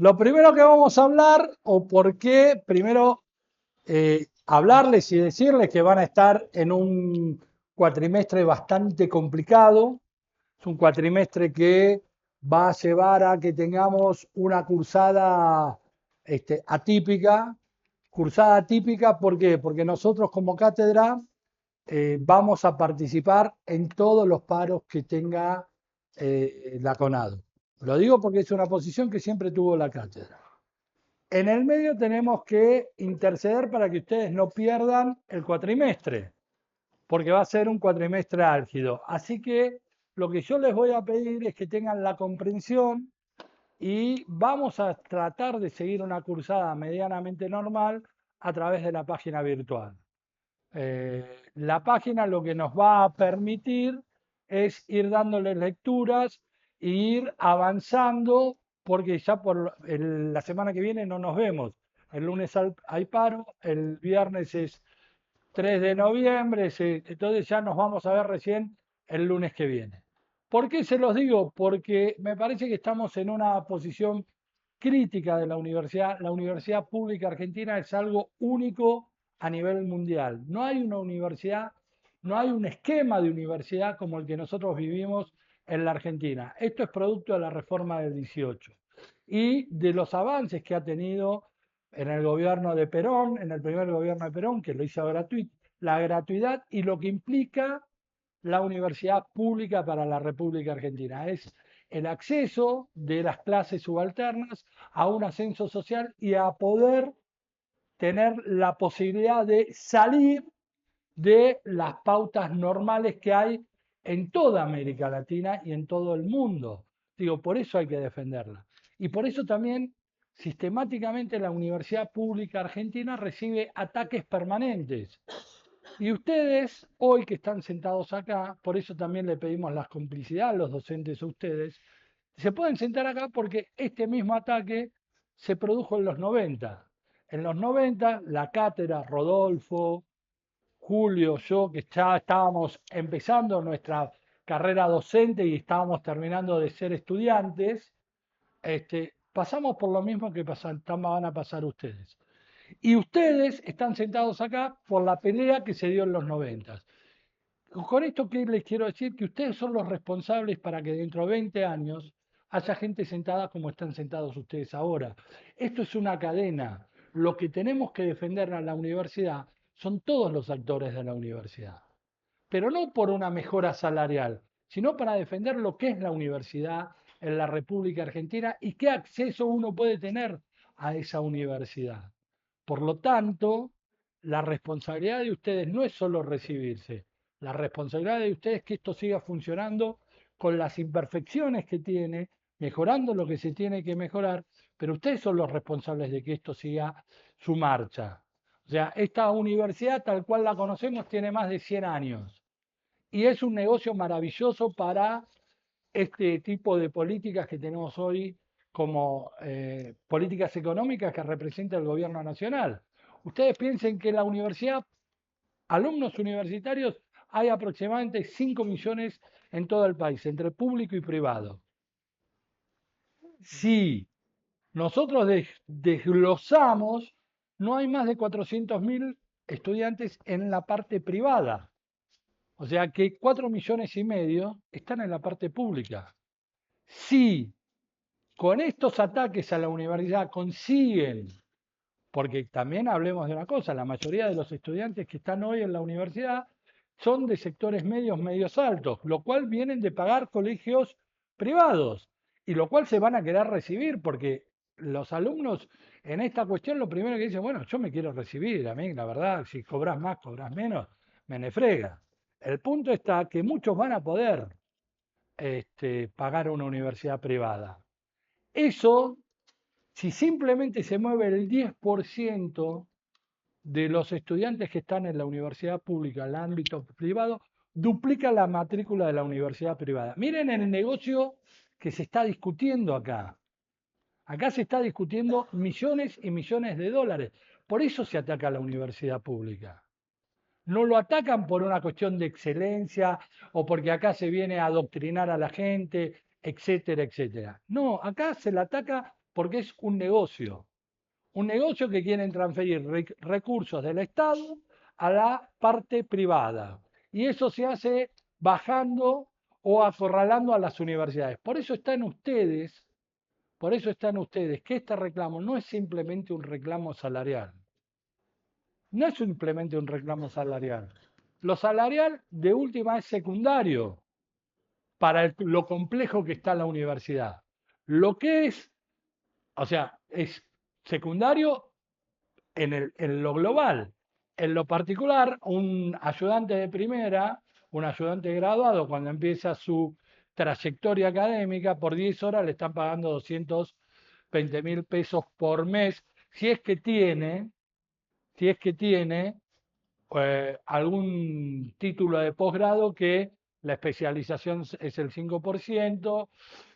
Lo primero que vamos a hablar, o por qué, primero hablarles y decirles que van a estar en un cuatrimestre bastante complicado. Es un cuatrimestre que va a llevar a que tengamos una cursada atípica. Cursada atípica, ¿por qué? Porque nosotros como cátedra vamos a participar en todos los paros que tenga la CONADO. Lo digo porque es una posición que siempre tuvo la cátedra. En el medio tenemos que interceder para que ustedes no pierdan el cuatrimestre, porque va a ser un cuatrimestre álgido. Así que lo que yo les voy a pedir es que tengan la comprensión y vamos a tratar de seguir una cursada medianamente normal a través de la página virtual. La página lo que nos va a permitir es ir dándoles lecturas e ir avanzando, porque ya la semana que viene no nos vemos. El lunes hay paro, el viernes es 3 de noviembre, entonces ya nos vamos a ver recién el lunes que viene. ¿Por qué se los digo? Porque me parece que estamos en una posición crítica de la universidad. La universidad pública argentina es algo único a nivel mundial. No hay una universidad, no hay un esquema de universidad como el que nosotros vivimos en la Argentina. Esto es producto de la reforma del 18 y de los avances que ha tenido en el gobierno de Perón, en el primer gobierno de Perón, que lo hizo gratuito, la gratuidad y lo que implica la universidad pública para la República Argentina. Es el acceso de las clases subalternas a un ascenso social y a poder tener la posibilidad de salir de las pautas normales que hay en toda América Latina y en todo el mundo. Digo, por eso hay que defenderla. Y por eso también sistemáticamente la Universidad Pública Argentina recibe ataques permanentes. Y ustedes, hoy que están sentados acá, por eso también le pedimos la complicidad a los docentes a ustedes, se pueden sentar acá porque este mismo ataque se produjo en los 90. En los 90, la cátedra, Rodolfo, Julio, yo, que ya estábamos empezando nuestra carrera docente y estábamos terminando de ser estudiantes, pasamos por lo mismo que van a pasar ustedes. Y ustedes están sentados acá por la pelea que se dio en los 90. Con esto que les quiero decir que ustedes son los responsables para que dentro de 20 años haya gente sentada como están sentados ustedes ahora. Esto es una cadena. Lo que tenemos que defender a la universidad son todos los actores de la universidad, pero no por una mejora salarial, sino para defender lo que es la universidad en la República Argentina y qué acceso uno puede tener a esa universidad. Por lo tanto, la responsabilidad de ustedes no es solo recibirse, la responsabilidad de ustedes es que esto siga funcionando con las imperfecciones que tiene, mejorando lo que se tiene que mejorar, pero ustedes son los responsables de que esto siga su marcha. O sea, esta universidad tal cual la conocemos tiene más de 100 años y es un negocio maravilloso para este tipo de políticas que tenemos hoy como políticas económicas que representa el gobierno nacional. Ustedes piensen que en la universidad, alumnos universitarios, hay aproximadamente 5 millones en todo el país, entre público y privado. Si nosotros desglosamos, no hay más de 400.000 estudiantes en la parte privada. O sea que 4,5 millones están en la parte pública. Si con estos ataques a la universidad consiguen, porque también hablemos de una cosa, la mayoría de los estudiantes que están hoy en la universidad son de sectores medios, medios altos, lo cual vienen de pagar colegios privados y lo cual se van a querer recibir porque los alumnos en esta cuestión lo primero que dicen, bueno, yo me quiero recibir, a mí la verdad, si cobras más, cobras menos, me nefrega. El punto está que muchos van a poder pagar una universidad privada. Eso, si simplemente se mueve el 10% de los estudiantes que están en la universidad pública, en el ámbito privado, duplica la matrícula de la universidad privada. Miren el negocio que se está discutiendo acá. Acá se está discutiendo millones y millones de dólares. Por eso se ataca a la universidad pública. No lo atacan por una cuestión de excelencia o porque acá se viene a adoctrinar a la gente, etcétera, etcétera. No, acá se la ataca porque es un negocio. Un negocio que quieren transferir recursos del Estado a la parte privada. Y eso se hace bajando o acorralando a las universidades. Por eso están ustedes, que este reclamo no es simplemente un reclamo salarial. No es simplemente un reclamo salarial. Lo salarial de última es secundario para lo complejo que está la universidad. Lo que es, o sea, es secundario en lo global. En lo particular, un ayudante de primera, un ayudante graduado, cuando empieza su trayectoria académica, por 10 horas le están pagando 220.000 pesos por mes, si es que tiene, si es que tiene algún título de posgrado que la especialización es el 5%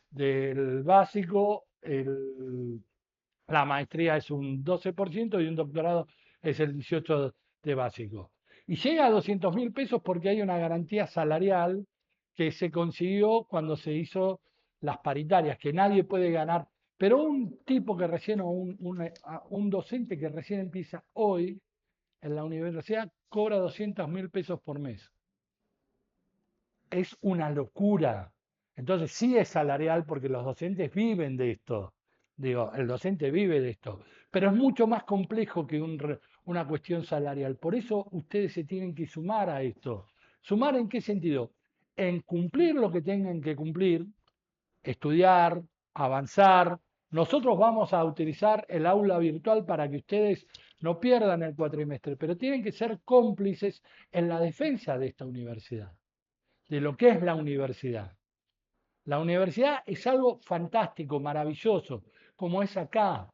del básico, la maestría es un 12% y un doctorado es el 18% de básico. Y llega a 200.000 pesos porque hay una garantía salarial que se consiguió cuando se hizo las paritarias, que nadie puede ganar. Pero un tipo que recién, o un docente que recién empieza hoy en la universidad, cobra 200.000 pesos por mes. Es una locura. Entonces sí es salarial porque los docentes viven de esto. Digo, el docente vive de esto. Pero es mucho más complejo que una cuestión salarial. Por eso ustedes se tienen que sumar a esto. ¿Sumar en qué sentido? En cumplir lo que tengan que cumplir, estudiar, avanzar. Nosotros vamos a utilizar el aula virtual para que ustedes no pierdan el cuatrimestre, pero tienen que ser cómplices en la defensa de esta universidad, de lo que es la universidad. La universidad es algo fantástico, maravilloso, como es acá.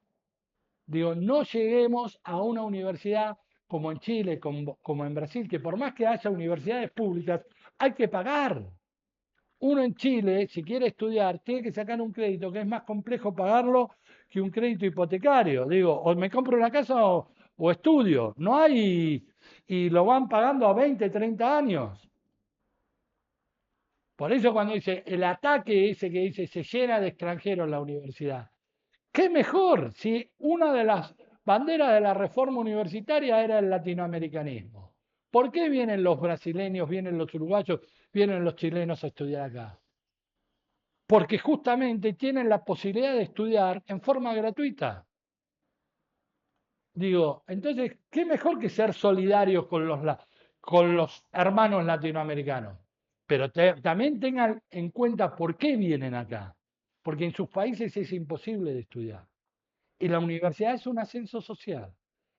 Digo, no lleguemos a una universidad como en Chile, como en Brasil, que por más que haya universidades públicas, hay que pagar. Uno en Chile, si quiere estudiar, tiene que sacar un crédito que es más complejo pagarlo que un crédito hipotecario. Digo, o me compro una casa o estudio. No hay, y lo van pagando a 20, 30 años. Por eso cuando dice el ataque ese que dice se llena de extranjeros la universidad. ¿Qué mejor si una de las banderas de la reforma universitaria era el latinoamericanismo? ¿Por qué vienen los brasileños, vienen los uruguayos, vienen los chilenos a estudiar acá? Porque justamente tienen la posibilidad de estudiar en forma gratuita. Digo, entonces, ¿qué mejor que ser solidarios con los hermanos latinoamericanos? Pero también tengan en cuenta por qué vienen acá. Porque en sus países es imposible de estudiar. Y la universidad es un ascenso social.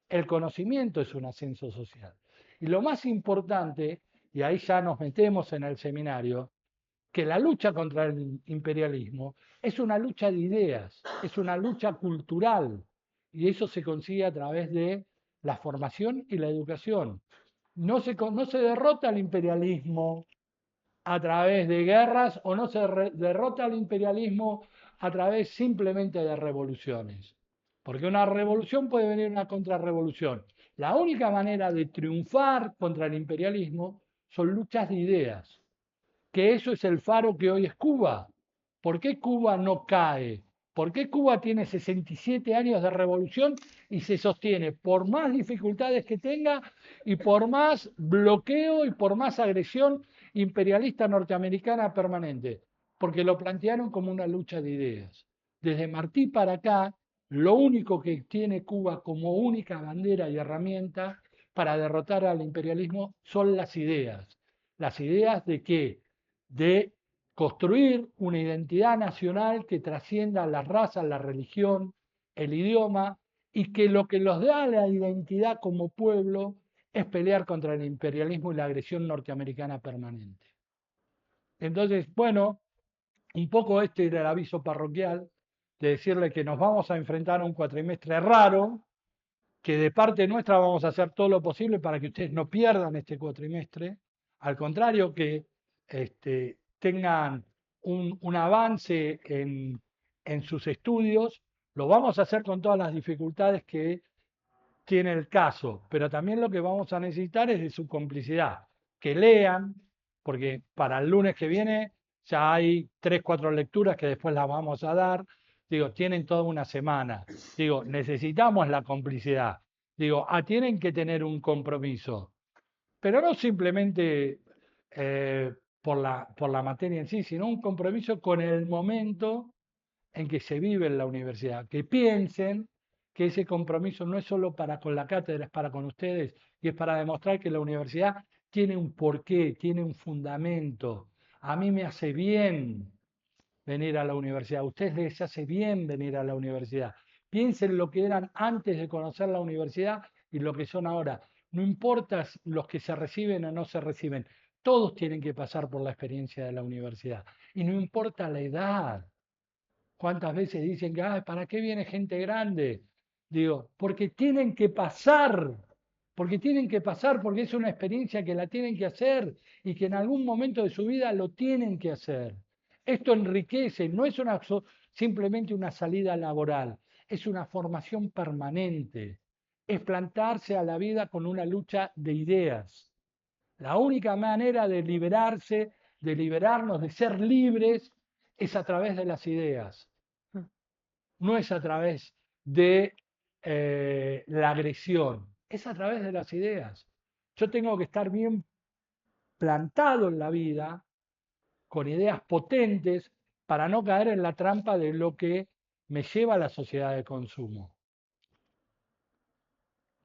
El conocimiento es un ascenso social. Y lo más importante, y ahí ya nos metemos en el seminario, que la lucha contra el imperialismo es una lucha de ideas, es una lucha cultural, y eso se consigue a través de la formación y la educación. No se derrota el imperialismo a través de guerras o no se derrota el imperialismo a través simplemente de revoluciones. Porque una revolución puede venir una contrarrevolución. La única manera de triunfar contra el imperialismo son luchas de ideas, que eso es el faro que hoy es Cuba. ¿Por qué Cuba no cae? ¿Por qué Cuba tiene 67 años de revolución y se sostiene por más dificultades que tenga y por más bloqueo y por más agresión imperialista norteamericana permanente? Porque lo plantearon como una lucha de ideas. Desde Martí para acá, lo único que tiene Cuba como única bandera y herramienta para derrotar al imperialismo son las ideas. Las ideas de que de construir una identidad nacional que trascienda la raza, la religión, el idioma, y que lo que los da la identidad como pueblo es pelear contra el imperialismo y la agresión norteamericana permanente. Entonces, bueno, un poco este era el aviso parroquial de decirle que nos vamos a enfrentar a un cuatrimestre raro, que de parte nuestra vamos a hacer todo lo posible para que ustedes no pierdan este cuatrimestre, al contrario, que tengan un avance en sus estudios, lo vamos a hacer con todas las dificultades que tiene el caso, pero también lo que vamos a necesitar es de su complicidad, que lean, porque para el lunes que viene ya hay 3, 4 lecturas que después las vamos a dar, Digo, tienen toda una semana. Digo, necesitamos la complicidad. Digo, tienen que tener un compromiso, pero no simplemente por la materia en sí, sino un compromiso con el momento en que se vive en la universidad, que piensen que ese compromiso no es solo para con la cátedra, es para con ustedes y es para demostrar que la universidad tiene un porqué, tiene un fundamento. A mí me hace bien venir a la universidad, a ustedes les hace bien venir a la universidad. Piensen lo que eran antes de conocer la universidad y lo que son ahora. No importa los que se reciben o no se reciben, todos tienen que pasar por la experiencia de la universidad. Y no importa la edad. ¿Cuántas veces dicen que, ¿para qué viene gente grande? Digo, porque tienen que pasar, porque es una experiencia que la tienen que hacer y que en algún momento de su vida lo tienen que hacer. Esto enriquece, no es simplemente una salida laboral, es una formación permanente, es plantarse a la vida con una lucha de ideas. La única manera de liberarse, de liberarnos, de ser libres, es a través de las ideas, no es a través de la agresión, es a través de las ideas. Yo tengo que estar bien plantado en la vida, con ideas potentes, para no caer en la trampa de lo que me lleva a la sociedad de consumo.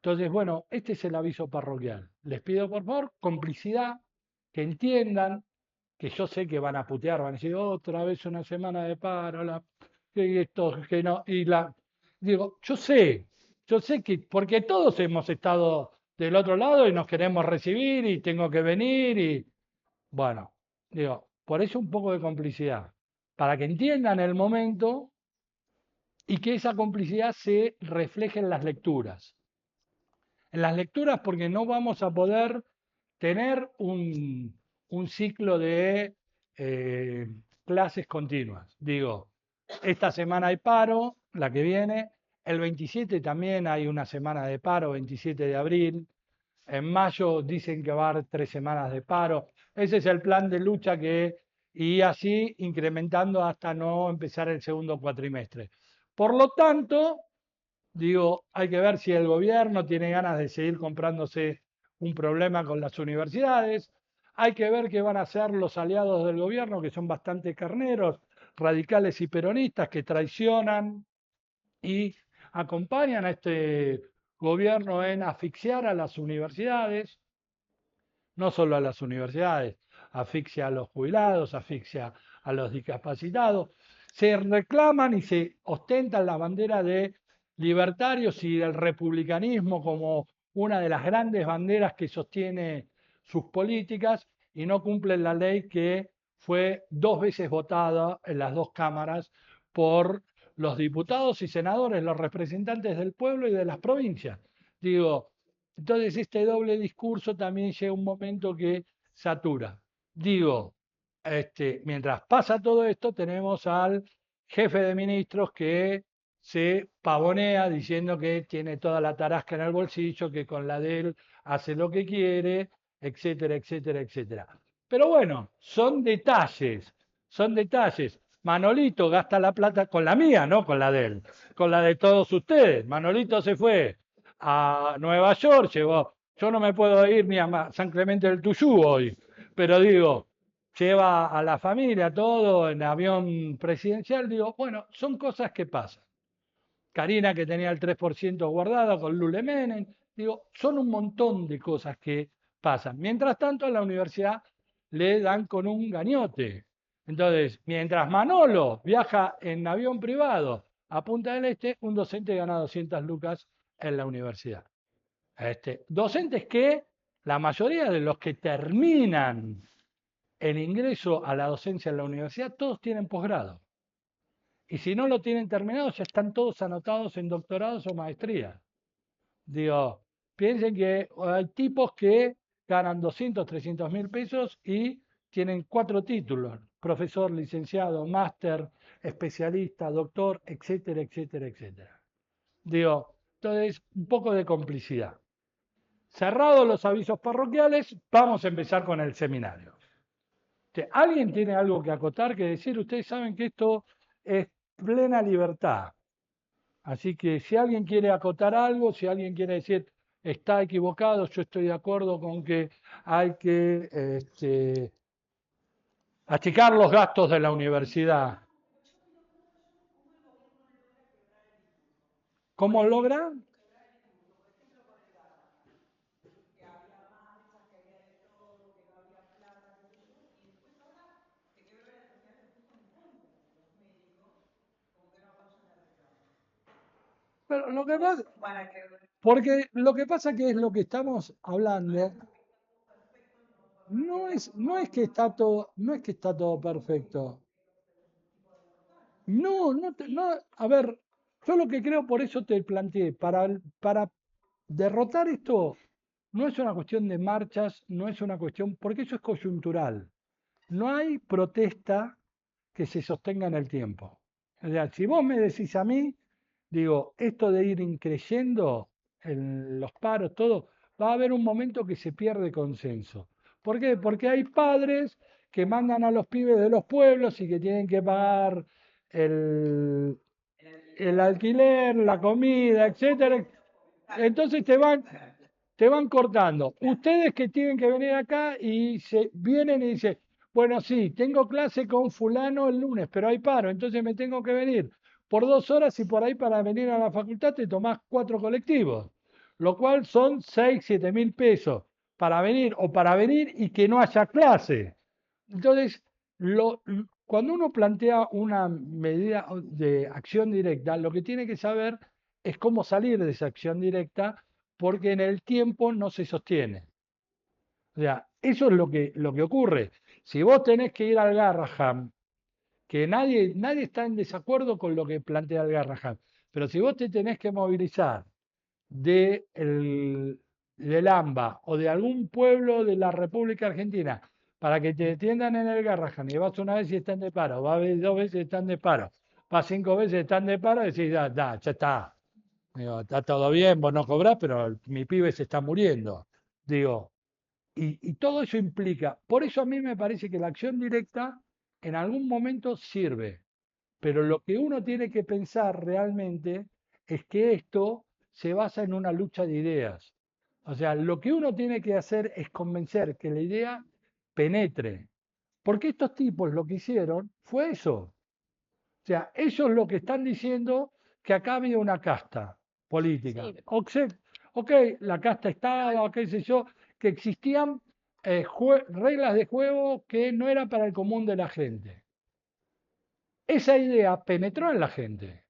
Entonces, bueno, este es el aviso parroquial. Les pido por favor complicidad, que entiendan que yo sé que van a putear, van a decir otra vez una semana de paro, que esto, que no, digo, yo sé que, porque todos hemos estado del otro lado y nos queremos recibir y tengo que venir y, bueno, digo, por eso un poco de complicidad, para que entiendan el momento y que esa complicidad se refleje en las lecturas. En las lecturas porque no vamos a poder tener un ciclo de eh, clases continuas. Digo, esta semana hay paro, la que viene, el 27 también hay una semana de paro, 27 de abril, en mayo dicen que va a haber 3 semanas de paro. Ese es el plan de lucha y así incrementando hasta no empezar el segundo cuatrimestre. Por lo tanto, digo, hay que ver si el gobierno tiene ganas de seguir comprándose un problema con las universidades. Hay que ver qué van a hacer los aliados del gobierno, que son bastante carneros, radicales y peronistas, que traicionan y acompañan a este gobierno en asfixiar a las universidades, no solo a las universidades, asfixia a los jubilados, asfixia a los discapacitados. Se reclaman y se ostentan la bandera de libertarios y del republicanismo como una de las grandes banderas que sostiene sus políticas y no cumplen la ley que fue 2 veces votada en las dos cámaras por los diputados y senadores, los representantes del pueblo y de las provincias. Digo, entonces este doble discurso también llega un momento que satura. Digo, mientras pasa todo esto, tenemos al jefe de ministros que se pavonea diciendo que tiene toda la tarasca en el bolsillo, que con la de él hace lo que quiere, etcétera, etcétera, etcétera. Pero bueno, son detalles, son detalles. Manolito gasta la plata con la mía, no con la de él, con la de todos ustedes. Manolito se fue a Nueva York, yo no me puedo ir ni a San Clemente del Tuyú hoy, pero digo, lleva a la familia todo en avión presidencial, digo, bueno, son cosas que pasan. Karina que tenía el 3% guardado con Lule Menem, digo, son un montón de cosas que pasan. Mientras tanto, a la universidad le dan con un gañote. Entonces, mientras Manolo viaja en avión privado a Punta del Este, un docente gana 200 lucas en la universidad. Docentes que la mayoría de los que terminan el ingreso a la docencia en la universidad, todos tienen posgrado. Y si no lo tienen terminado, ya están todos anotados en doctorados o maestrías. Digo, piensen que hay tipos que ganan 200, 300 mil pesos y tienen 4 títulos, profesor, licenciado, máster, especialista, doctor, etcétera, etcétera, etcétera. Digo, entonces, un poco de complicidad. Cerrados los avisos parroquiales, vamos a empezar con el seminario. ¿Alguien tiene algo que acotar, que decir? Ustedes saben que esto es plena libertad. Así que si alguien quiere acotar algo, si alguien quiere decir está equivocado, yo estoy de acuerdo con que hay que achicar los gastos de la universidad. ¿Cómo logra? Pero lo que pasa, porque lo que pasa que es lo que estamos hablando, no es que está todo, no es que está todo perfecto. No, no, a ver, yo lo que creo, por eso te planteé, para derrotar esto, no es una cuestión de marchas, no es una cuestión, porque eso es coyuntural. No hay protesta que se sostenga en el tiempo. O sea, si vos me decís a mí, digo, esto de ir increyendo en los paros, todo, va a haber un momento que se pierde consenso. ¿Por qué? Porque hay padres que mandan a los pibes de los pueblos y que tienen que pagar el, el alquiler, la comida, etcétera. Entonces te van cortando. Ustedes que tienen que venir acá y se vienen y dicen, bueno, sí, tengo clase con fulano el lunes, pero hay paro, entonces me tengo que venir por 2 horas y por ahí para venir a la facultad te tomás 4 colectivos, lo cual son 6, 7 mil pesos para venir o para venir y que no haya clase. Entonces, cuando uno plantea una medida de acción directa, lo que tiene que saber es cómo salir de esa acción directa porque en el tiempo no se sostiene. O sea, eso es lo que ocurre. Si vos tenés que ir al Garraham, que nadie está en desacuerdo con lo que plantea el Garraham, pero si vos te tenés que movilizar del AMBA o de algún pueblo de la República Argentina para que te atiendan en el Garrahan y vas una vez y están de paro, vas 2 veces y están de paro, vas 5 veces y están de paro, y decís, ya está. Digo, está todo bien, vos no cobrás, pero mi pibe se está muriendo. Digo, y todo eso implica, por eso a mí me parece que la acción directa en algún momento sirve, pero lo que uno tiene que pensar realmente es que esto se basa en una lucha de ideas. O sea, lo que uno tiene que hacer es convencer que la idea penetre. Porque estos tipos lo que hicieron fue eso. O sea, ellos lo que están diciendo que acá había una casta política. Sí, Ok, la casta estaba, qué sé yo, que existían reglas de juego que no eran para el común de la gente. Esa idea penetró en la gente.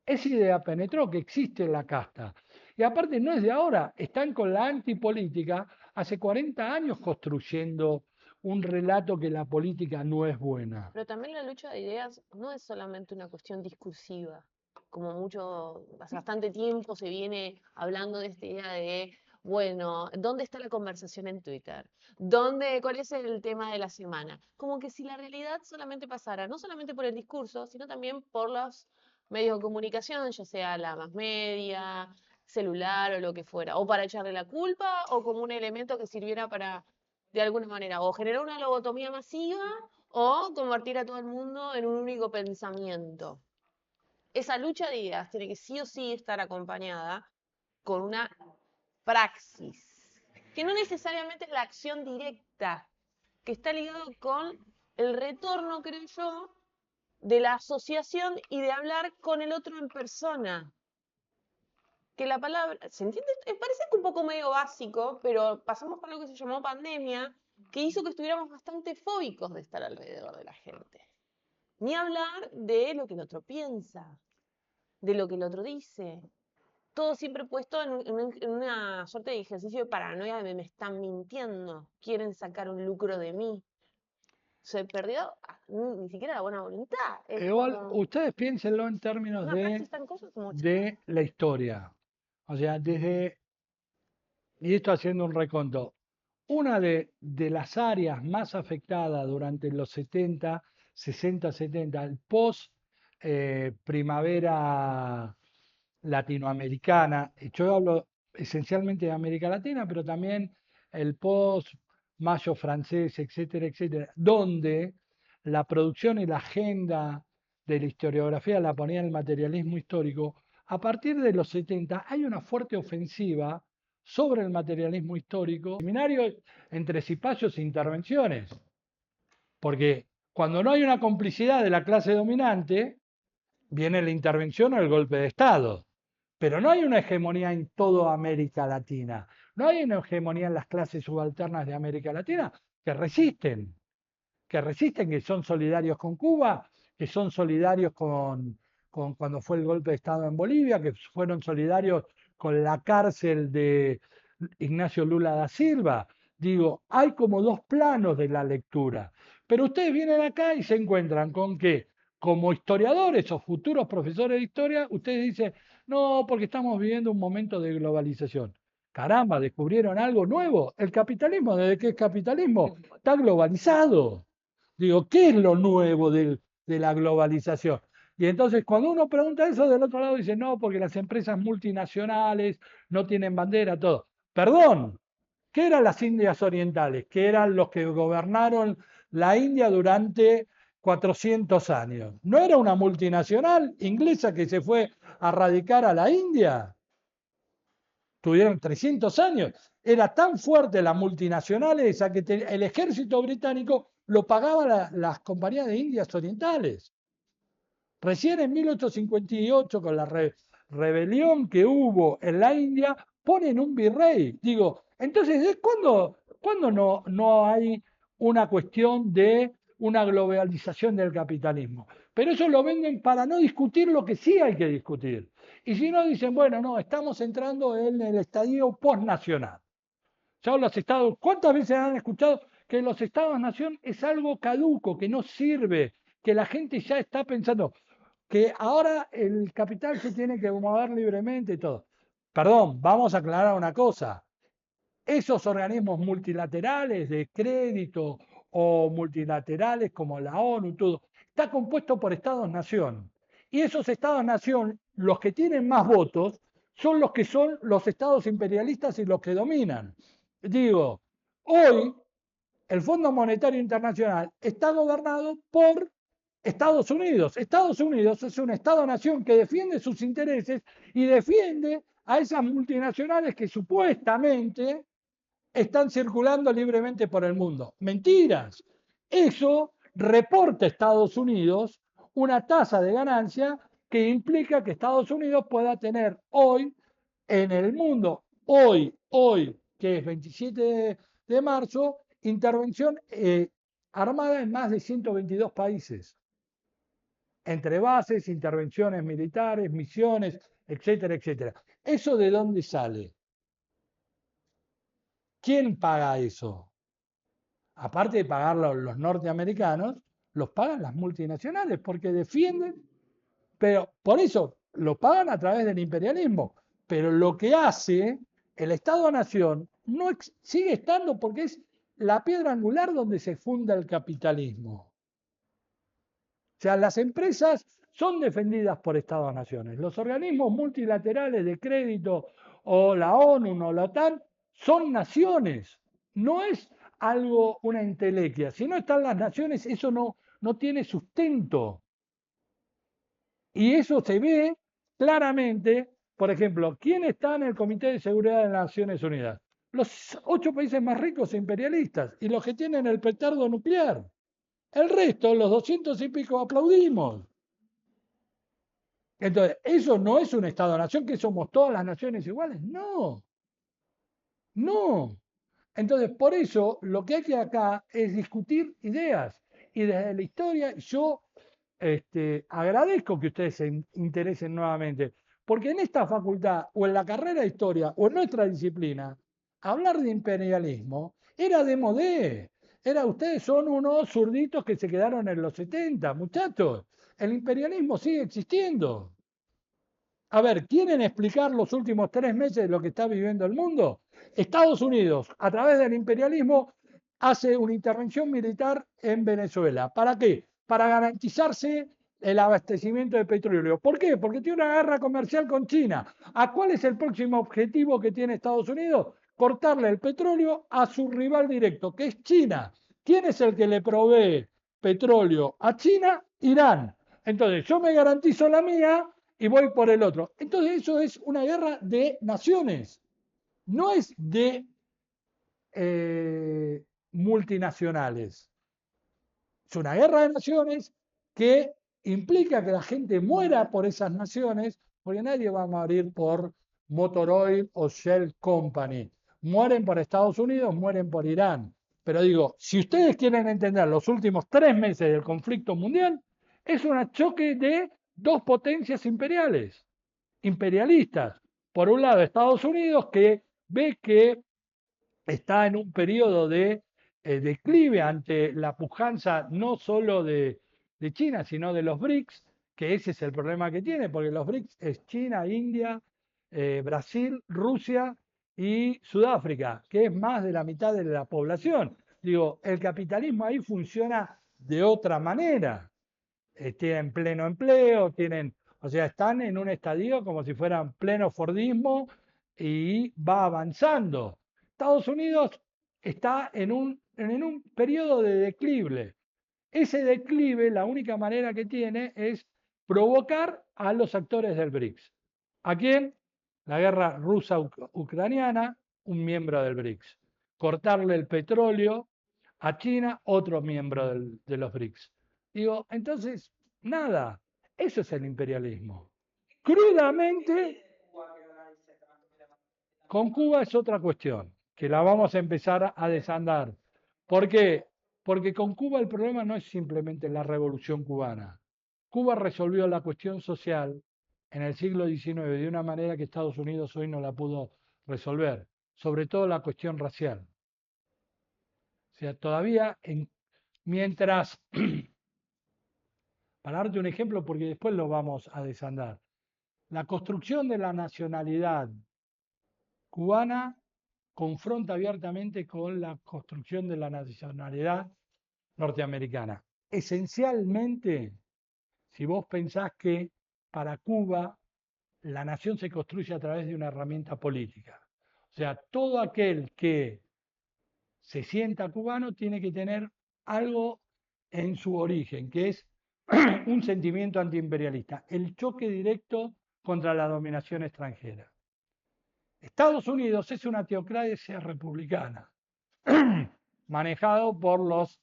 Esa idea penetró que existe la casta. Y aparte no es de ahora, están con la antipolítica hace 40 años construyendo un relato que la política no es buena. pero también la lucha de ideas no es solamente una cuestión discursiva, como mucho, hace bastante tiempo se viene hablando de esta idea de, bueno, ¿dónde está la conversación en Twitter? ¿Cuál es el tema de la semana? Como que si la realidad solamente pasara, no solamente por el discurso, sino también por los medios de comunicación, ya sea la más media, celular o lo que fuera, o para echarle la culpa o como un elemento que sirviera para, de alguna manera, o generar una lobotomía masiva o convertir a todo el mundo en un único pensamiento. Esa lucha de ideas tiene que sí o sí estar acompañada con una praxis, que no necesariamente es la acción directa, que está ligado con el retorno, creo yo, de la asociación y de hablar con el otro en persona. Que la palabra, ¿se entiende? Parece que un poco medio básico, pero pasamos por algo que se llamó pandemia, que hizo que estuviéramos bastante fóbicos de estar alrededor de la gente. Ni hablar de lo que el otro piensa, de lo que el otro dice. Todo siempre puesto en una suerte de ejercicio de paranoia de me están mintiendo, quieren sacar un lucro de mí. Se perdió ni siquiera la buena voluntad. Es Igual, como ustedes piénsenlo en términos una de, praxis tan cosa como charlar. de la historia. O sea, y esto haciendo un reconto, una de las áreas más afectadas durante los 70, 60, 70, el post primavera latinoamericana, y yo hablo esencialmente de América Latina, pero también el post mayo francés, etcétera, etcétera, donde la producción y la agenda de la historiografía la ponía en el materialismo histórico, a partir de los 70 hay una fuerte ofensiva sobre el materialismo histórico, seminario entre cipayos e intervenciones, porque cuando no hay una complicidad de la clase dominante, viene la intervención o el golpe de Estado. Pero no hay una hegemonía en toda América Latina. No hay una hegemonía en las clases subalternas de América Latina que resisten, que son solidarios con Cuba, que son solidarios con cuando fue el golpe de Estado en Bolivia, que fueron solidarios con la cárcel de Ignacio Lula da Silva. Digo, hay como dos planos de la lectura. Pero ustedes vienen acá y se encuentran con que, como historiadores o futuros profesores de historia, ustedes dicen, no, porque estamos viviendo un momento de globalización. Caramba, descubrieron algo nuevo. El capitalismo, ¿desde qué es capitalismo? Está globalizado. Digo, ¿qué es lo nuevo de la globalización? Y entonces cuando uno pregunta eso, del otro lado dice, no, porque las empresas multinacionales no tienen bandera, todo. Perdón, ¿qué eran las Indias Orientales? Que eran los que gobernaron la India durante 400 años. ¿No era una multinacional inglesa que se fue a radicar a la India? Tuvieron 300 años. Era tan fuerte la multinacional esa que el ejército británico lo pagaban las compañías de Indias Orientales. Recién en 1858, con la rebelión que hubo en la India, ponen un virrey. Digo, entonces, ¿cuándo no hay una cuestión de una globalización del capitalismo? Pero eso lo venden para no discutir lo que sí hay que discutir. Y si no, dicen, bueno, no, estamos entrando en el estadio postnacional. Ya los estados, ¿cuántas veces han escuchado que los estados-nación es algo caduco, que no sirve, que la gente ya está pensando que ahora el capital se tiene que mover libremente y todo? Perdón, vamos a aclarar una cosa. Esos organismos multilaterales de crédito o multilaterales como la ONU, todo, está compuesto por estados-nación. Y esos estados-nación, los que tienen más votos, son los que son los estados imperialistas y los que dominan. Digo, hoy el Fondo Monetario Internacional está gobernado por Estados Unidos. Estados Unidos es un Estado-nación que defiende sus intereses y defiende a esas multinacionales que supuestamente están circulando libremente por el mundo. Mentiras. Eso reporta Estados Unidos una tasa de ganancia que implica que Estados Unidos pueda tener hoy en el mundo, hoy, que es 27 de marzo, intervención armada en más de 122 países, entre bases, intervenciones militares, misiones, etcétera, etcétera. ¿Eso de dónde sale? ¿Quién paga eso? Aparte de pagarlo los norteamericanos, los pagan las multinacionales porque defienden, pero por eso lo pagan a través del imperialismo. Pero lo que hace el Estado-Nación no sigue estando porque es la piedra angular donde se funda el capitalismo. O sea, las empresas son defendidas por Estados-naciones. Los organismos multilaterales de crédito o la ONU o la OTAN son naciones. No es algo, una entelequia. Si no están las naciones, eso no tiene sustento. Y eso se ve claramente, por ejemplo, ¿quién está en el Comité de Seguridad de las Naciones Unidas? Los 8 países más ricos e imperialistas y los que tienen el petardo nuclear. El resto, los 200 y pico, aplaudimos. Entonces, ¿eso no es un Estado-nación que somos todas las naciones iguales? No, no. Entonces, por eso lo que hay que acá es discutir ideas. Y desde la historia yo agradezco que ustedes se interesen nuevamente, porque en esta facultad o en la carrera de historia o en nuestra disciplina, hablar de imperialismo era de modé. Ustedes son unos zurditos que se quedaron en los 70, muchachos. El imperialismo sigue existiendo. A ver, ¿quieren explicar los últimos 3 meses de lo que está viviendo el mundo? Estados Unidos, a través del imperialismo, hace una intervención militar en Venezuela. ¿Para qué? Para garantizarse el abastecimiento de petróleo. ¿Por qué? Porque tiene una guerra comercial con China. ¿A cuál es el próximo objetivo que tiene Estados Unidos? Cortarle el petróleo a su rival directo, que es China. ¿Quién es el que le provee petróleo a China? Irán. Entonces, yo me garantizo la mía y voy por el otro. Entonces, eso es una guerra de naciones, no es de multinacionales. Es una guerra de naciones que implica que la gente muera por esas naciones, porque nadie va a morir por Motor Oil o Shell Company. Mueren por Estados Unidos, mueren por Irán. Pero digo, si ustedes quieren entender los últimos 3 meses del conflicto mundial, es un choque de dos potencias imperiales, imperialistas. Por un lado, Estados Unidos, que ve que está en un periodo de declive ante la pujanza no solo de China, sino de los BRICS, que ese es el problema que tiene, porque los BRICS es China, India, Brasil, Rusia y Sudáfrica, que es más de la mitad de la población. Digo, el capitalismo ahí funciona de otra manera. Tienen pleno empleo, tienen, o sea, están en un estadio como si fueran pleno Fordismo y va avanzando. Estados Unidos está en un periodo de declive. Ese declive, la única manera que tiene es provocar a los actores del BRICS. ¿A quién? La guerra rusa-ucraniana, un miembro del BRICS. Cortarle el petróleo a China, otro miembro de los BRICS. Digo, entonces, nada, eso es el imperialismo. Crudamente, con Cuba es otra cuestión, que la vamos a empezar a desandar. ¿Por qué? Porque con Cuba el problema no es simplemente la revolución cubana. Cuba resolvió la cuestión social en el siglo XIX de una manera que Estados Unidos hoy no la pudo resolver, sobre todo la cuestión racial. O sea, todavía mientras, para darte un ejemplo, porque después lo vamos a desandar, la construcción de la nacionalidad cubana confronta abiertamente con la construcción de la nacionalidad norteamericana. Esencialmente, si vos pensás que para Cuba la nación se construye a través de una herramienta política, o sea, todo aquel que se sienta cubano tiene que tener algo en su origen, que es un sentimiento antiimperialista, el choque directo contra la dominación extranjera. Estados Unidos es una teocracia republicana, manejado por los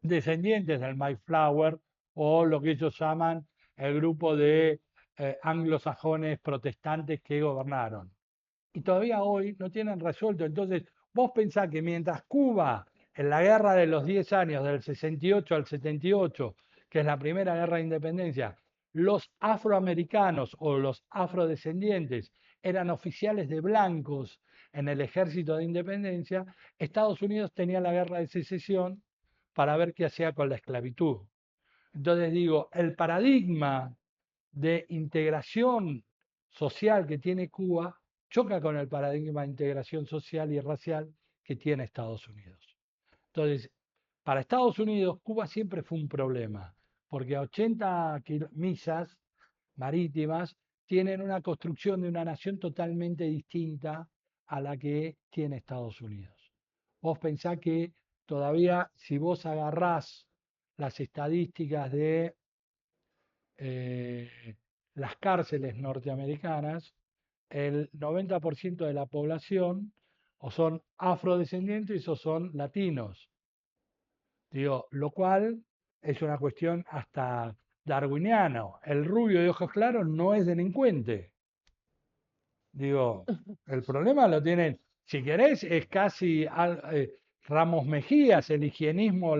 descendientes del Mayflower o lo que ellos llaman el grupo de anglosajones protestantes que gobernaron. Y todavía hoy no tienen resuelto. Entonces, vos pensás que mientras Cuba, en la guerra de los 10 años, del 68 al 78, que es la primera guerra de independencia, los afroamericanos o los afrodescendientes eran oficiales de blancos en el ejército de independencia, Estados Unidos tenía la guerra de secesión para ver qué hacía con la esclavitud. Entonces digo, el paradigma de integración social que tiene Cuba choca con el paradigma de integración social y racial que tiene Estados Unidos. Entonces, para Estados Unidos, Cuba siempre fue un problema, porque a 80 millas marítimas tienen una construcción de una nación totalmente distinta a la que tiene Estados Unidos. Vos pensás que todavía si vos agarrás las estadísticas de las cárceles norteamericanas, el 90% de la población o son afrodescendientes o son latinos. Digo, lo cual es una cuestión hasta darwiniano. El rubio de ojos claros no es delincuente. Digo, el problema lo tienen, si querés, es casi Ramos Mejías, el higienismo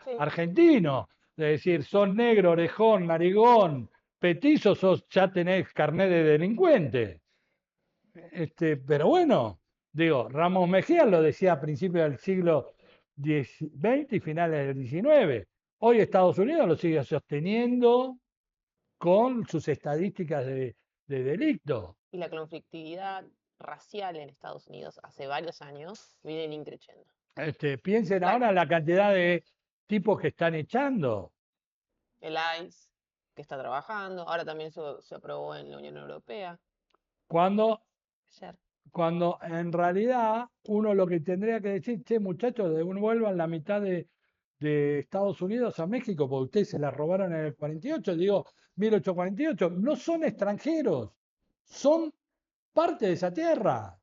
Sí. argentino. Es decir, sos negro, orejón, narigón, petizo, ya tenés carnet de delincuente. Pero bueno, digo, Ramos Mejía lo decía a principios del siglo XX y finales del XIX. Hoy Estados Unidos lo sigue sosteniendo con sus estadísticas de delito. Y la conflictividad racial en Estados Unidos hace varios años viene increciendo. Piensen ahora la cantidad de tipos que están echando. El ICE, que está trabajando, ahora también se aprobó en la Unión Europea. Cuando, Ayer. cuando en realidad uno lo que tendría que decir, che, muchachos, devuelvan la mitad de Estados Unidos a México, porque ustedes se la robaron en el 48, digo 1848, no son extranjeros, son parte de esa tierra.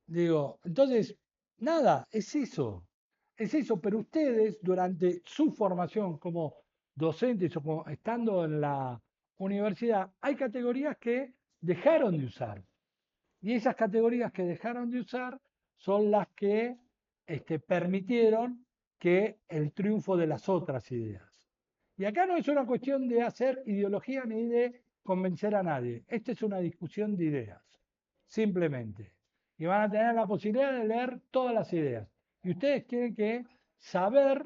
Digo, entonces, nada, es eso, pero ustedes durante su formación como docentes o como estando en la universidad, hay categorías que dejaron de usar. Y esas categorías que dejaron de usar son las que permitieron que el triunfo de las otras ideas. Y acá no es una cuestión de hacer ideología ni de convencer a nadie. Esta es una discusión de ideas, simplemente. Y van a tener la posibilidad de leer todas las ideas. Y ustedes tienen que saber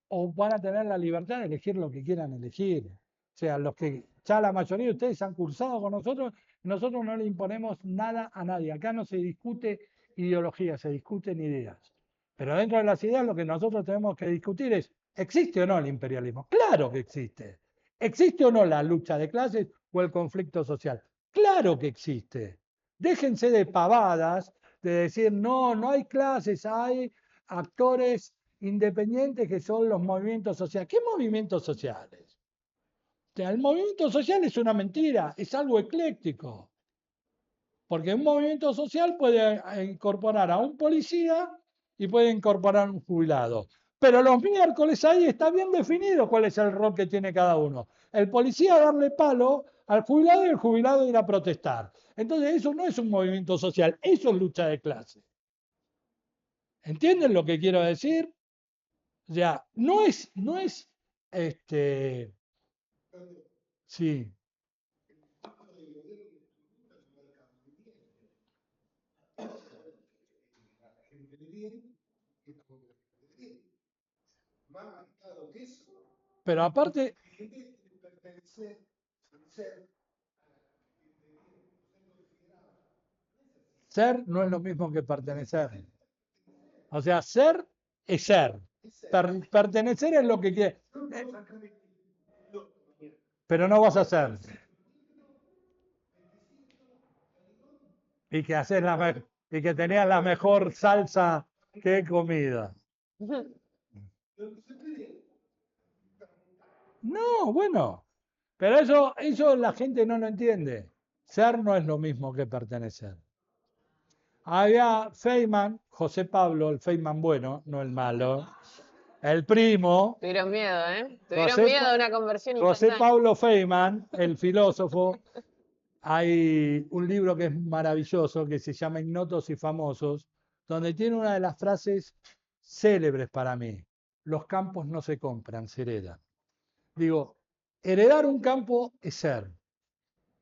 o van a tener la libertad de elegir lo que quieran elegir. O sea, los que ya la mayoría de ustedes han cursado con nosotros, nosotros no le imponemos nada a nadie. Acá no se discute ideología, se discuten ideas. Pero dentro de las ideas lo que nosotros tenemos que discutir es, ¿existe o no el imperialismo? Claro que existe. ¿Existe o no la lucha de clases o el conflicto social? Claro que existe. Déjense de pavadas, de decir, no, no hay clases, hay actores independientes que son los movimientos sociales. ¿Qué movimientos sociales? O sea, el movimiento social es una mentira, es algo ecléctico. Porque un movimiento social puede incorporar a un policía y puede incorporar a un jubilado. Pero los miércoles ahí está bien definido cuál es el rol que tiene cada uno. El policía darle palo al jubilado y el jubilado ir a protestar. Entonces eso no es un movimiento social, eso es lucha de clase. ¿Entienden lo que quiero decir? O sea, no es, este, sí. Pero aparte, ser no es lo mismo que pertenecer. O sea, ser es ser. Pertenecer es lo que quiere. Pero no vas a ser. Y que haces y que tenías la mejor salsa que he comido. No, bueno. Pero eso la gente no lo entiende. Ser no es lo mismo que pertenecer. Había Feynman, José Pablo, el Feynman bueno, no el malo, el primo, Tuvieron miedo, ¿eh? Tuvieron José, miedo de una conversión José instantánea. Pablo Feynman, el filósofo. Hay un libro que es maravilloso que se llama Ignotos y Famosos, donde tiene una de las frases célebres para mí. Los campos no se compran, se heredan. Digo, heredar un campo es ser,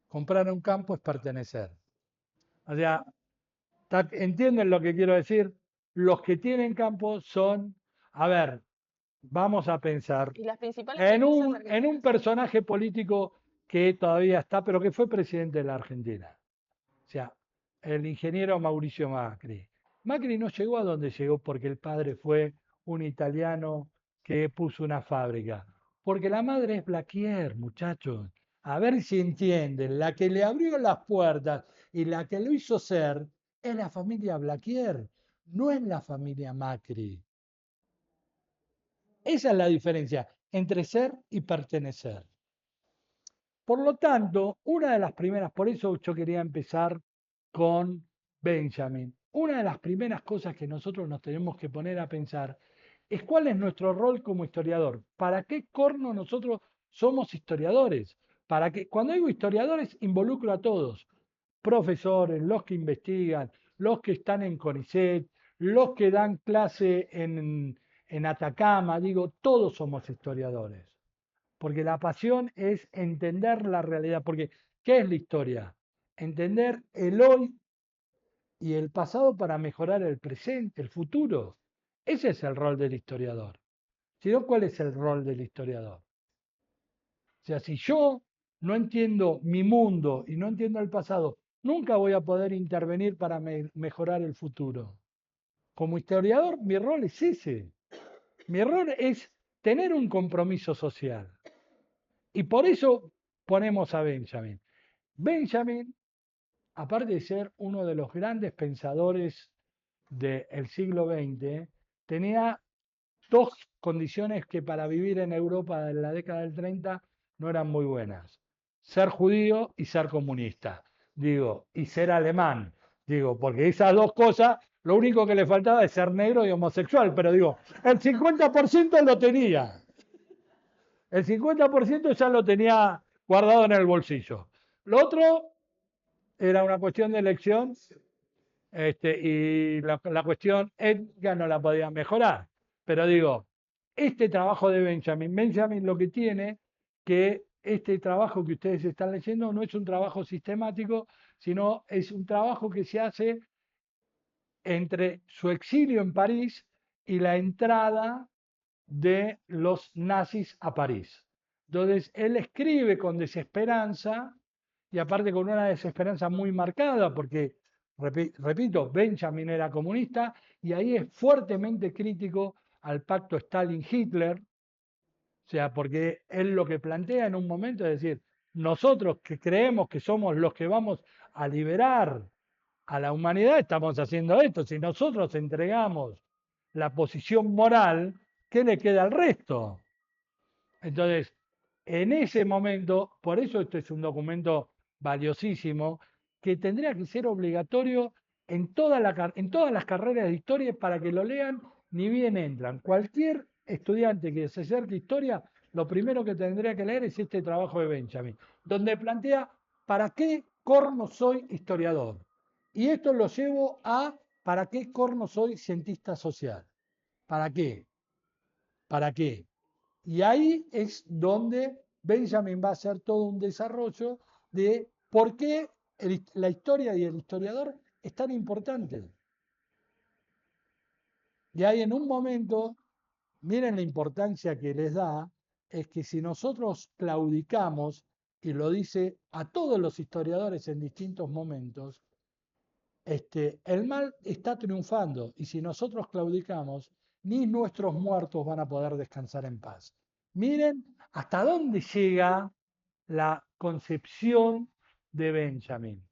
comprar un campo es pertenecer. O sea, ¿entienden lo que quiero decir? Los que tienen campo son, a ver, vamos a pensar Y las principales en empresas un argentinas. personaje político que todavía está, pero que fue presidente de la Argentina. O sea, el ingeniero Mauricio Macri. Macri no llegó a donde llegó porque el padre fue un italiano que puso una fábrica. Porque la madre es Blaquier, muchachos. A ver si entienden. La que le abrió las puertas y la que lo hizo ser es la familia Blaquier, no es la familia Macri. Esa es la diferencia entre ser y pertenecer. Por lo tanto, una de las primeras, por eso yo quería empezar con Benjamin, una de las primeras cosas que nosotros nos tenemos que poner a pensar es cuál es nuestro rol como historiador. ¿Para qué corno nosotros somos historiadores? Para que, cuando digo historiadores, involucro a todos, profesores, los que investigan, los que están en CONICET, los que dan clase en Atacama, digo, todos somos historiadores. Porque la pasión es entender la realidad. Porque, ¿qué es la historia? Entender el hoy y el pasado para mejorar el presente, el futuro. Ese es el rol del historiador. Si no, ¿cuál es el rol del historiador? O sea, si yo no entiendo mi mundo y no entiendo el pasado, nunca voy a poder intervenir para mejorar el futuro. Como historiador, mi rol es ese. Mi rol es tener un compromiso social. Y por eso ponemos a Benjamin. Benjamin, aparte de ser uno de los grandes pensadores del siglo XX, tenía dos condiciones que para vivir en Europa en la década del 30 no eran muy buenas. Ser judío y ser comunista, digo, y ser alemán, digo, porque esas dos cosas, lo único que le faltaba es ser negro y homosexual, pero digo, el 50% lo tenía. El 50% ya lo tenía guardado en el bolsillo. Lo otro era una cuestión de elección y la cuestión étnica no la podía mejorar. Pero digo, este trabajo de Benjamin lo que tiene, que este trabajo que ustedes están leyendo no es un trabajo sistemático, sino es un trabajo que se hace entre su exilio en París y la entrada de los nazis a París. Entonces, él escribe con desesperanza y aparte con una desesperanza muy marcada, porque, repito, Benjamin era comunista y ahí es fuertemente crítico al pacto Stalin-Hitler, o sea, porque él lo que plantea en un momento es decir, nosotros que creemos que somos los que vamos a liberar a la humanidad, estamos haciendo esto. Si nosotros entregamos la posición moral, ¿qué le queda al resto? Entonces, en ese momento, por eso esto es un documento valiosísimo, que tendría que ser obligatorio en todas las carreras de historia para que lo lean ni bien entran. Cualquier estudiante que se acerque a historia, lo primero que tendría que leer es este trabajo de Benjamin, donde plantea para qué corno soy historiador. Y esto lo llevo a para qué corno soy cientista social. ¿Para qué? ¿Para qué? Y ahí es donde Benjamin va a hacer todo un desarrollo de por qué la historia y el historiador es tan importante. Y ahí en un momento, miren la importancia que les da, es que si nosotros claudicamos, y lo dice a todos los historiadores en distintos momentos, el mal está triunfando y si nosotros claudicamos, ni nuestros muertos van a poder descansar en paz. Miren hasta dónde llega la concepción de Benjamin.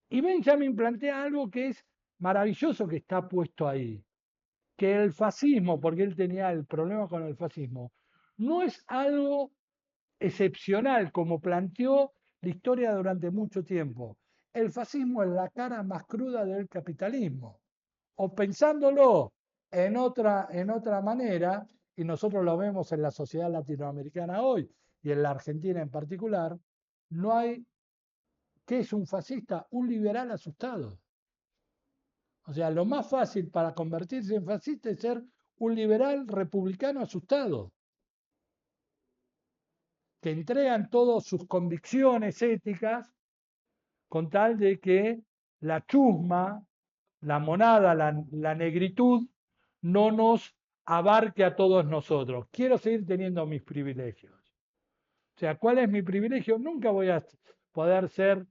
Y Benjamin plantea algo que es maravilloso que está puesto ahí, que el fascismo, porque él tenía el problema con el fascismo, no es algo excepcional como planteó la historia durante mucho tiempo. El fascismo es la cara más cruda del capitalismo. O pensándolo en otra manera, y nosotros lo vemos en la sociedad latinoamericana hoy y en la Argentina en particular, no hay, ¿qué es un fascista? Un liberal asustado. O sea, lo más fácil para convertirse en fascista es ser un liberal republicano asustado, que entregan todas sus convicciones éticas con tal de que la chusma, la monada, la negritud, no nos abarque a todos nosotros. Quiero seguir teniendo mis privilegios. O sea, ¿cuál es mi privilegio? Nunca voy a poder ser,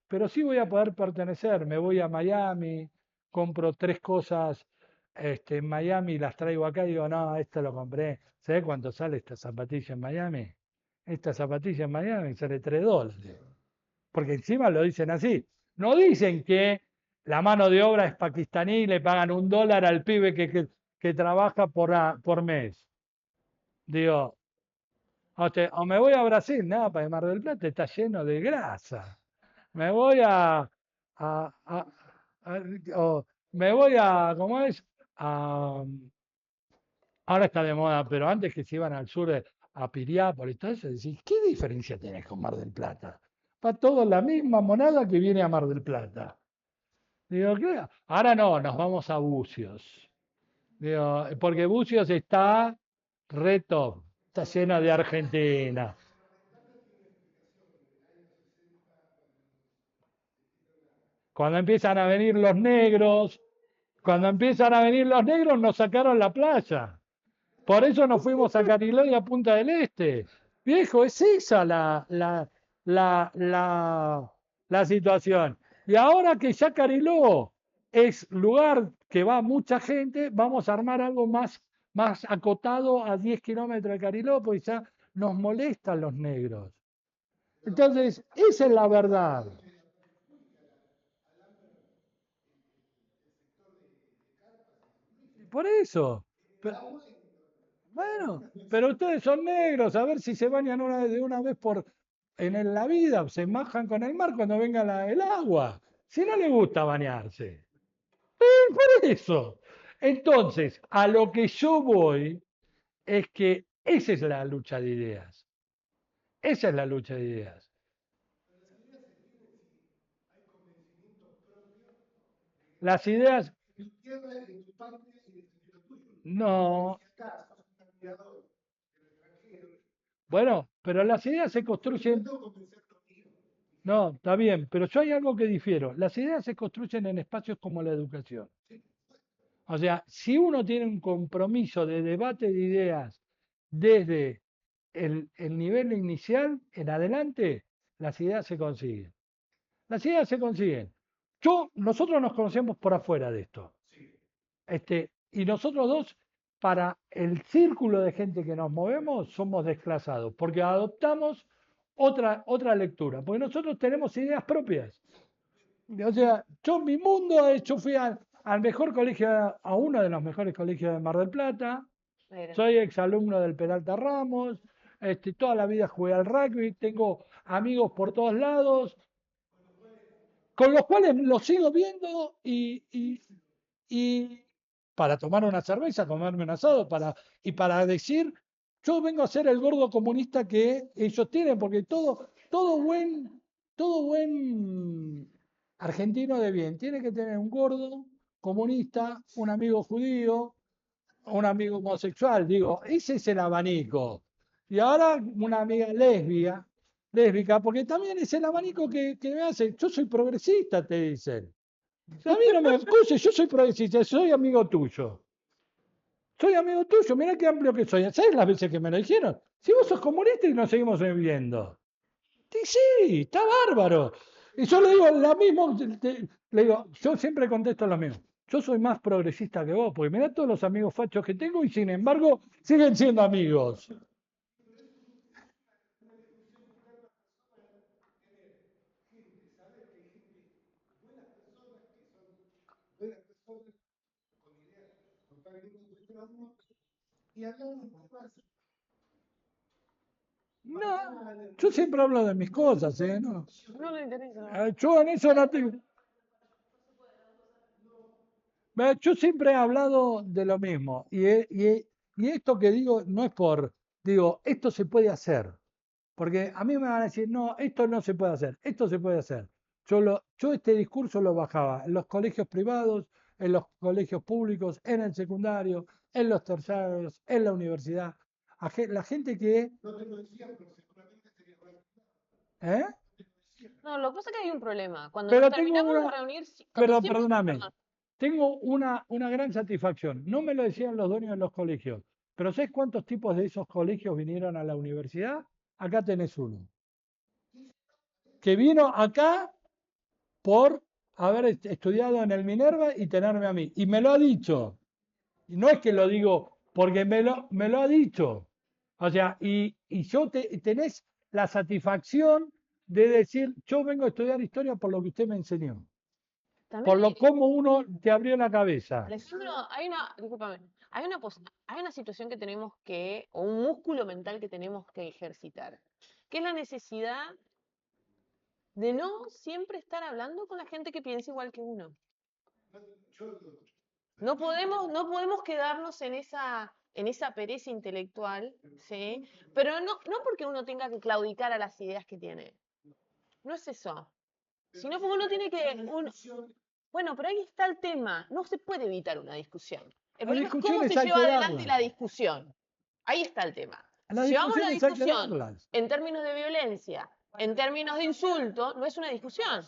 pero sí voy a poder pertenecer. Me voy a Miami, compro tres cosas en Miami y las traigo acá y digo, no, esto lo compré. ¿Sabes cuánto sale esta zapatilla en Miami? Esta zapatilla en Miami sale $3. Porque encima lo dicen así. No dicen que la mano de obra es pakistaní y le pagan $1 al pibe que trabaja por mes. Digo, o me voy a Brasil, nada, para el Mar del Plata está lleno de grasa. Me voy a- o me voy a, ¿cómo es? A, ahora está de moda, pero antes que se iban al sur a Piriápolis, todo eso, decís, ¿qué diferencia tenés con Mar del Plata? Va todo la misma monada que viene a Mar del Plata. Digo, ¿qué? Ahora no, nos vamos a Bucios. Digo, porque Bucios está reto, está lleno de Argentina. Cuando empiezan a venir los negros, cuando empiezan a venir los negros nos sacaron la playa. Por eso nos fuimos a Cariló y a Punta del Este. Viejo, es esa la situación. Y ahora que ya Cariló es lugar que va mucha gente, vamos a armar algo más acotado a 10 kilómetros de Cariló, porque ya nos molestan los negros. Entonces, esa es la verdad. Por eso. Bueno, pero ustedes son negros, a ver si se bañan de una vez en la vida, se majan con el mar cuando venga el agua. Si no le gusta bañarse. Por eso. Entonces, a lo que yo voy es que esa es la lucha de ideas. Esa es la lucha de ideas. Las ideas, no. Bueno, pero las ideas se construyen. No, está bien, pero yo hay algo que difiero. Las ideas se construyen en espacios como la educación. O sea, si uno tiene un compromiso de debate de ideas desde el nivel inicial en adelante, las ideas se consiguen. Las ideas se consiguen. Nosotros nos conocemos por afuera de esto. Y nosotros dos, para el círculo de gente que nos movemos, somos desclasados, porque adoptamos otra lectura, porque nosotros tenemos ideas propias. O sea, mi mundo es, yo fui al mejor colegio, a uno de los mejores colegios de Mar del Plata, Mira. soy exalumno del Peralta Ramos, toda la vida jugué al rugby, tengo amigos por todos lados, con los cuales los sigo viendo y para tomar una cerveza, comerme un asado, y para decir, yo vengo a ser el gordo comunista que ellos tienen, porque todo buen argentino de bien tiene que tener un gordo comunista, un amigo judío, un amigo homosexual, digo, ese es el abanico. Y ahora una amiga lésbica, porque también es el abanico que me hace, yo soy progresista, te dicen. A mí no me excuses, yo soy progresista, soy amigo tuyo. Soy amigo tuyo, mira qué amplio que soy. ¿Sabes las veces que me lo dijeron? Si vos sos comunista y nos seguimos viendo. Sí, sí, está bárbaro. Y yo le digo lo mismo, le digo, yo siempre contesto lo mismo. Yo soy más progresista que vos, porque mirá todos los amigos fachos que tengo y sin embargo siguen siendo amigos. No, yo siempre hablo de mis cosas, ¿eh? No, No le interesa. yo en eso no tengo. Yo siempre he hablado de lo mismo y esto que digo no es digo, esto se puede hacer, porque a mí me van a decir, no, esto no se puede hacer, esto se puede hacer. Yo este discurso lo bajaba en los colegios privados, en los colegios públicos, en el secundario, en los terciarios, en la universidad. La gente que... ¿Eh? No, lo que pasa es que hay un problema. Cuando nos Pero tengo terminamos de una, reunir, cuando pero siempre, perdóname, perdón, tengo una gran satisfacción. No me lo decían los dueños de los colegios, pero ¿sabes cuántos tipos de esos colegios vinieron a la universidad? Acá tenés uno. Que vino acá por haber estudiado en el Minerva y tenerme a mí. Y me lo ha dicho. Y no es que lo digo porque me lo ha dicho. O sea, y yo tenés la satisfacción de decir, yo vengo a estudiar historia por lo que usted me enseñó. también Por lo como uno te abrió la cabeza. Alejandro, discúlpame, hay una situación que tenemos o un músculo mental que tenemos que ejercitar, que es la necesidad de no siempre estar hablando con la gente que piensa igual que uno. No podemos quedarnos en esa pereza intelectual, ¿sí? Pero no porque uno tenga que claudicar a las ideas que tiene. No es eso. Sino porque uno tiene bueno, pero ahí está el tema. No se puede evitar una discusión. El Las problema es cómo discusiones se hay lleva que adelante la darlas. discusión. Ahí está el tema. Las Si llevamos la discusiones hay que discusión darlas. en términos de violencia, en términos de insulto, no es una discusión.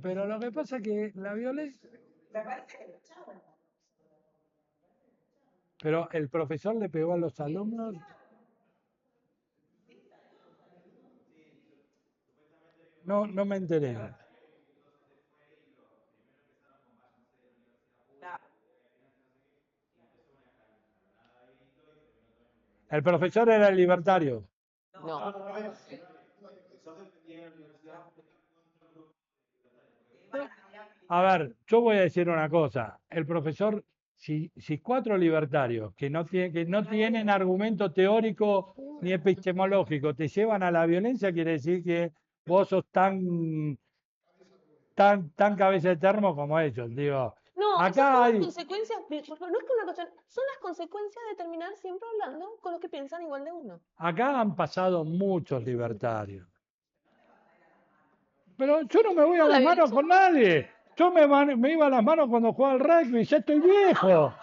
Pero lo que pasa es que la violencia... Pero el profesor le pegó a los alumnos. No, no me enteré. El profesor era el libertario. No. A ver, yo voy a decir una cosa. El profesor, si cuatro libertarios que no tienen argumento teórico ni epistemológico te llevan a la violencia, quiere decir que vos sos tan cabeza de termo como ellos. Digo, No, esas son acá las hay, consecuencias, no es que una cuestión, son las consecuencias de terminar siempre hablando con los que piensan igual de uno. acá han pasado muchos libertarios. Pero yo no me voy a No, la las manos violencia con no. nadie. Me iba a las manos cuando jugaba al rugby, ya estoy viejo.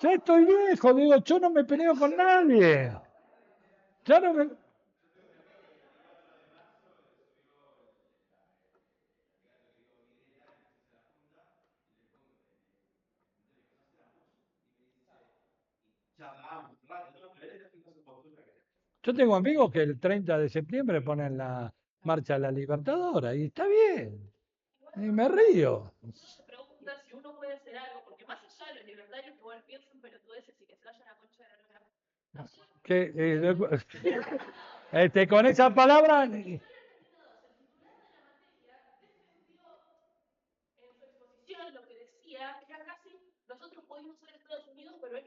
Ya estoy viejo, digo, yo no me peleo con nadie. Ya no me... Yo tengo amigos que el 30 de septiembre ponen la marcha de la Libertadora y está bien. Y me río. Se pregunta si uno puede hacer algo, porque más allá de los libertarios que igual piensan pelotudeces y que se vayan a concha de la lora, nosotros, Que, con esa palabra, en su exposición, lo que decía era casi, nosotros podíamos ser Estados Unidos, pero él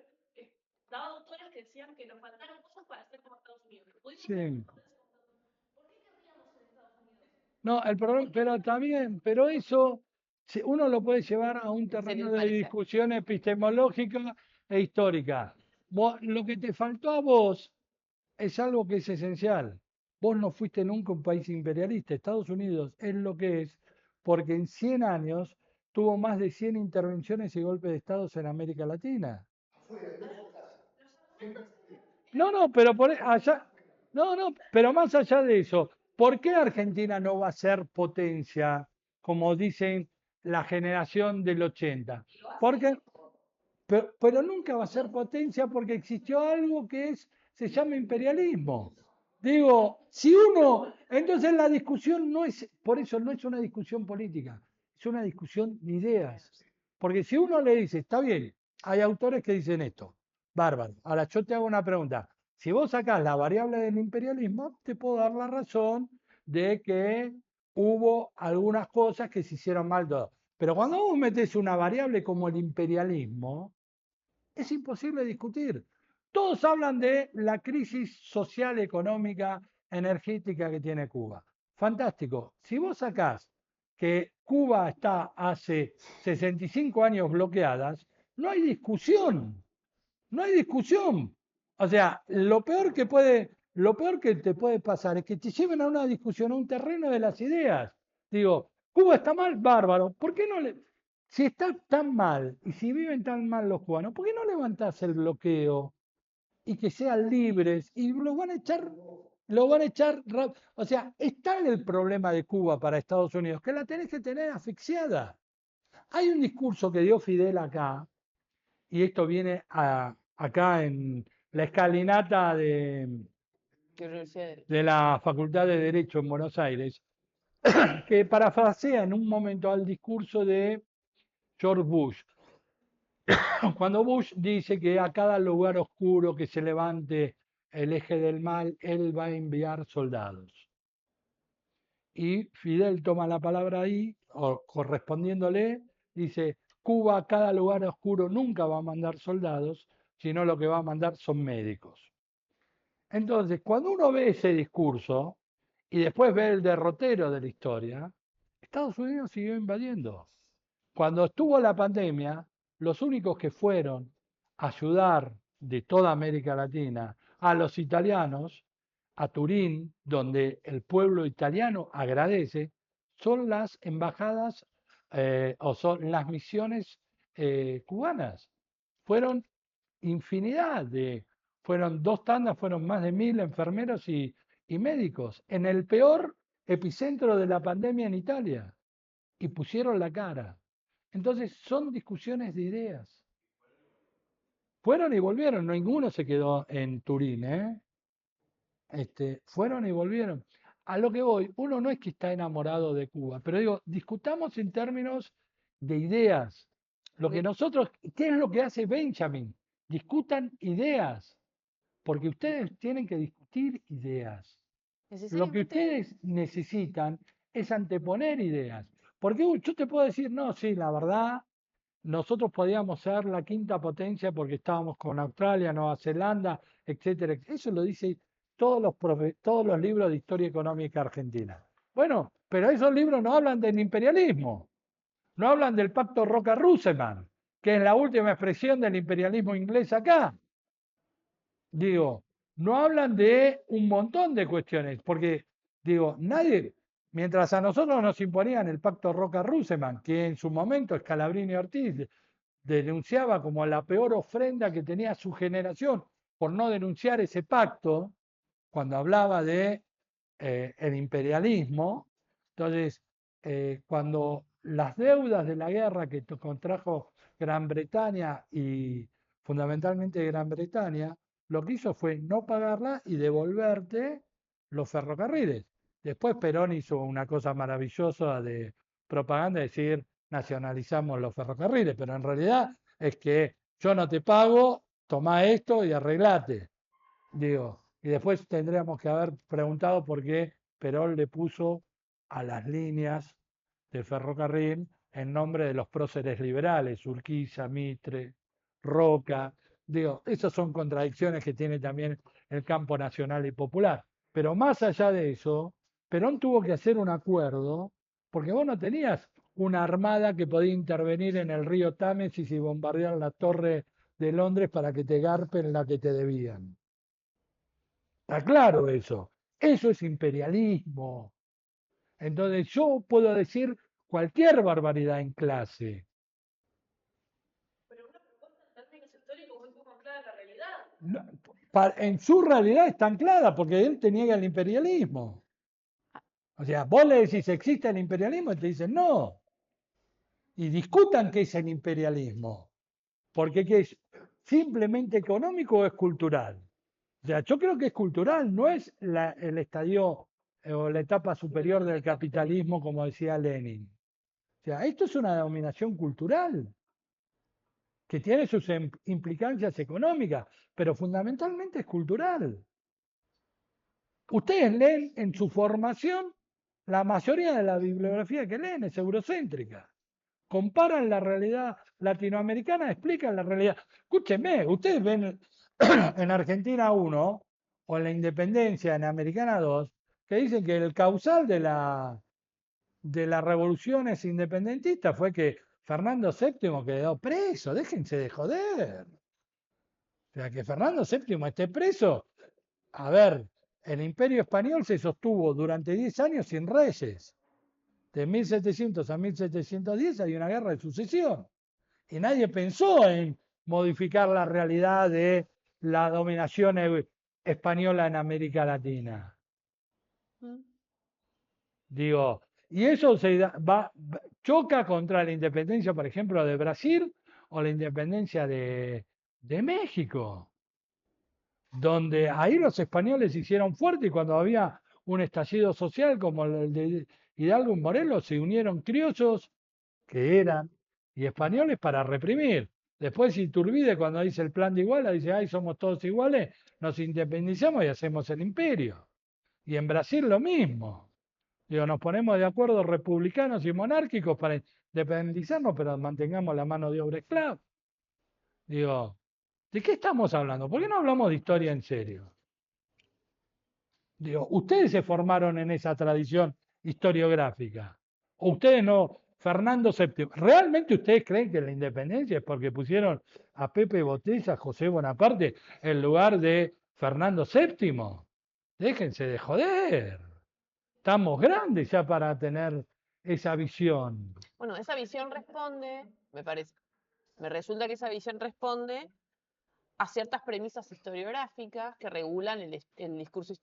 daba autores que decían que nos faltaron cosas para ser como Estados Unidos, que pudimos ser sí. potencia como Estados Unidos. ¿Por qué querríamos ser Estados Unidos? No, el problema, pero está bien, pero eso uno lo puede llevar a un Ser terreno el de parecer. discusión epistemológica e histórica. Lo que te faltó a vos es algo que es esencial. Vos no fuiste nunca un país imperialista. Estados Unidos es lo que es porque en 100 años tuvo más de 100 intervenciones y golpes de Estado en América Latina. No, no, pero allá, no, no, pero más allá de eso, ¿por qué Argentina no va a ser potencia, como dicen la generación del 80? Porque, pero nunca va a ser potencia porque existió algo que se llama imperialismo. Digo, si uno, entonces la discusión no es, por eso no es una discusión política, es una discusión de ideas. Porque si uno le dice, está bien, hay autores que dicen esto, bárbaro. Ahora yo te hago una pregunta. Si vos sacás la variable del imperialismo, te puedo dar la razón de que hubo algunas cosas que se hicieron mal todo. Pero cuando vos metés una variable como el imperialismo, es imposible discutir. Todos hablan de la crisis social, económica, energética que tiene Cuba. Fantástico. Si vos sacás que Cuba está hace 65 años bloqueadas, no hay discusión. No hay discusión. O sea, lo peor que te puede pasar es que te lleven a una discusión, a un terreno de las ideas. Digo, Cuba está mal, bárbaro. ¿Por qué no le, si está tan mal y si viven tan mal los cubanos, ¿por qué no levantás el bloqueo y que sean libres y lo van a echar, o sea, es tal el problema de Cuba para Estados Unidos que la tenés que tener asfixiada. Hay un discurso que dio Fidel acá, y esto viene acá en la escalinata de la Facultad de Derecho en Buenos Aires, que parafrasea en un momento al discurso de George Bush, cuando Bush dice que a cada lugar oscuro que se levante el eje del mal, él va a enviar soldados. Y Fidel toma la palabra ahí, o correspondiéndole, dice, Cuba a cada lugar oscuro nunca va a mandar soldados, sino lo que va a mandar son médicos. Entonces, cuando uno ve ese discurso y después ve el derrotero de la historia, Estados Unidos siguió invadiendo. Cuando estuvo la pandemia, los únicos que fueron a ayudar de toda América Latina a los italianos, a Turín, donde el pueblo italiano agradece, son las embajadas o son las misiones cubanas. Fueron infinidad fueron dos tandas, fueron más de 1000 enfermeros y médicos en el peor epicentro de la pandemia en Italia y pusieron la cara. Entonces son discusiones de ideas. Fueron y volvieron, ninguno se quedó en Turín, ¿eh? Fueron y volvieron. A lo que voy, uno no es que está enamorado de Cuba, pero digo, discutamos en términos de ideas. Lo que nosotros, ¿qué es lo que hace Benjamin? Discutan ideas. porque ustedes tienen que discutir ideas. Lo que Necesariamente, ustedes necesitan es anteponer ideas. Porque yo te puedo decir, no, sí, la verdad, nosotros podíamos ser la quinta potencia porque estábamos con Australia, Nueva Zelanda, etcétera. Eso lo dice todos los libros de historia económica argentina. Bueno, pero esos libros no hablan del imperialismo, no hablan del pacto Roca-Ruseman, que es la última expresión del imperialismo inglés acá. Digo, no hablan de un montón de cuestiones, porque, digo, nadie, mientras a nosotros nos imponían el pacto Roca-Ruseman, que en su momento Scalabrini Ortiz denunciaba como la peor ofrenda que tenía su generación por no denunciar ese pacto, cuando hablaba de el imperialismo. Entonces, cuando las deudas de la guerra que contrajo Gran Bretaña y fundamentalmente Gran Bretaña, lo que hizo fue no pagarla y devolverte los ferrocarriles. Después Perón hizo una cosa maravillosa de propaganda, decir, nacionalizamos los ferrocarriles, pero en realidad es que yo no te pago, toma esto y arreglate. Digo, y después tendríamos que haber preguntado por qué Perón le puso a las líneas de ferrocarril en nombre de los próceres liberales, Urquiza, Mitre, Roca. Digo, esas son contradicciones que tiene también el campo nacional y popular. Pero más allá de eso, Perón tuvo que hacer un acuerdo, porque vos no tenías una armada que podía intervenir en el río Támesis y bombardear la torre de Londres para que te garpen la que te debían. Está claro eso. Eso es imperialismo. Entonces yo puedo decir cualquier barbaridad en clase. pero una propuesta en términos históricos muy poco anclada en la realidad. No, en su realidad es tan clara porque él te niega el imperialismo. O sea, vos le decís, ¿existe el imperialismo? Y te dicen, no. Y discutan qué es el imperialismo. Porque ¿qué es? ¿Simplemente económico o es cultural? O sea, yo creo que es cultural, no es el estadio o la etapa superior del capitalismo, como decía Lenin. O sea, esto es una dominación cultural que tiene sus implicancias económicas, pero fundamentalmente es cultural. Ustedes leen en su formación, la mayoría de la bibliografía que leen es eurocéntrica. Comparan la realidad latinoamericana, explican la realidad. Escúchenme, ustedes ven en Argentina 1 o en la Independencia, en Americana 2, que dicen que el causal de las revoluciones independentistas fue que Fernando VII quedó preso. Déjense de joder. O sea, que Fernando VII esté preso. A ver, el imperio español se sostuvo durante 10 años sin reyes. De 1700 a 1710 hay una guerra de sucesión. Y nadie pensó en modificar la realidad de la dominación española en América Latina. Mm. Digo, y eso choca contra la independencia, por ejemplo, de Brasil o la independencia de México, donde ahí los españoles se hicieron fuertes y cuando había un estallido social como el de Hidalgo y Morelos, se unieron criollos que eran y españoles para reprimir. Después Iturbide, cuando dice el plan de Iguala, dice, ay, somos todos iguales, nos independizamos y hacemos el imperio. Y en Brasil lo mismo. Digo, nos ponemos de acuerdo republicanos y monárquicos para independizarnos, pero mantengamos la mano de obra esclava. Digo, ¿de qué estamos hablando? ¿Por qué no hablamos de historia en serio? Digo, ustedes se formaron en esa tradición historiográfica. O ustedes no, Fernando VII. ¿Realmente ustedes creen que la independencia es porque pusieron a Pepe Botella, José Bonaparte, en lugar de Fernando VII? Déjense de joder. Estamos grandes ya para tener esa visión. Bueno, esa visión responde, me parece, me resulta que esa visión responde a ciertas premisas historiográficas que regulan el discurso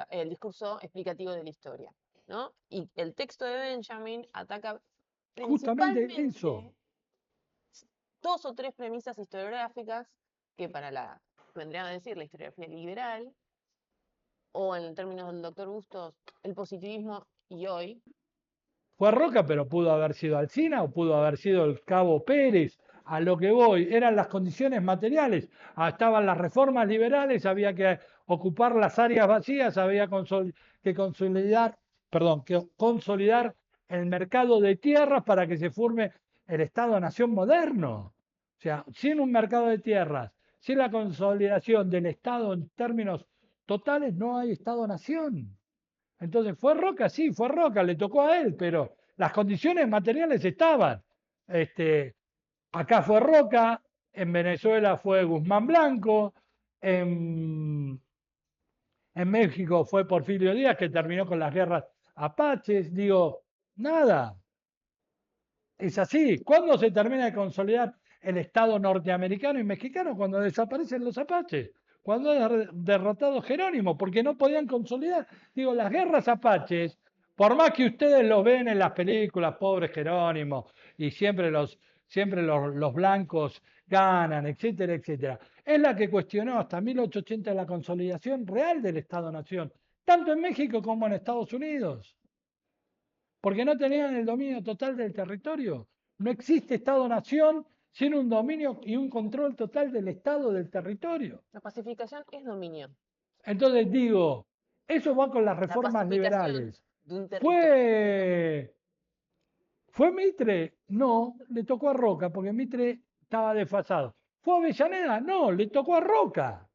el discurso explicativo de la historia, ¿no? Y el texto de Benjamin ataca Justamente eso. principalmente dos o tres premisas historiográficas que para la, vendrían a decir, la historiografía liberal, o en términos del doctor Bustos, el positivismo y hoy, Fue Roca, pero pudo haber sido Alsina o pudo haber sido el Cabo Pérez A lo que voy, eran las condiciones materiales. Estaban las reformas liberales, había que ocupar las áreas vacías, había que consolidar, perdón, que consolidar el mercado de tierras para que se forme el Estado-nación moderno. O sea, sin un mercado de tierras, sin la consolidación del Estado en términos totales, no hay Estado-nación. Entonces, fue Roca, sí, fue Roca, le tocó a él, pero las condiciones materiales estaban. Este, acá fue Roca, en Venezuela fue Guzmán Blanco, en, en México fue Porfirio Díaz, que terminó con las guerras apaches. Digo, nada, es así. ¿Cuándo se termina de consolidar el Estado norteamericano y mexicano? Cuando desaparecen los apaches, cuando es derrotado Jerónimo, porque no podían consolidar. Digo, las guerras apaches, por más que ustedes los ven en las películas, pobre Jerónimo, y siempre los blancos ganan, etcétera, etcétera, es la que cuestionó hasta 1880 la consolidación real del Estado-Nación, tanto en México como en Estados Unidos, porque no tenían el dominio total del territorio. No existe Estado-Nación sin un dominio y un control total del Estado del territorio. La pacificación es dominio. Entonces digo, eso va con las La reformas pacificación liberales. de un territorio es dominio. ¿Fue, ¿Fue Mitre? No, le tocó a Roca, porque Mitre estaba desfasado. ¿Fue Avellaneda? No, le tocó a Roca.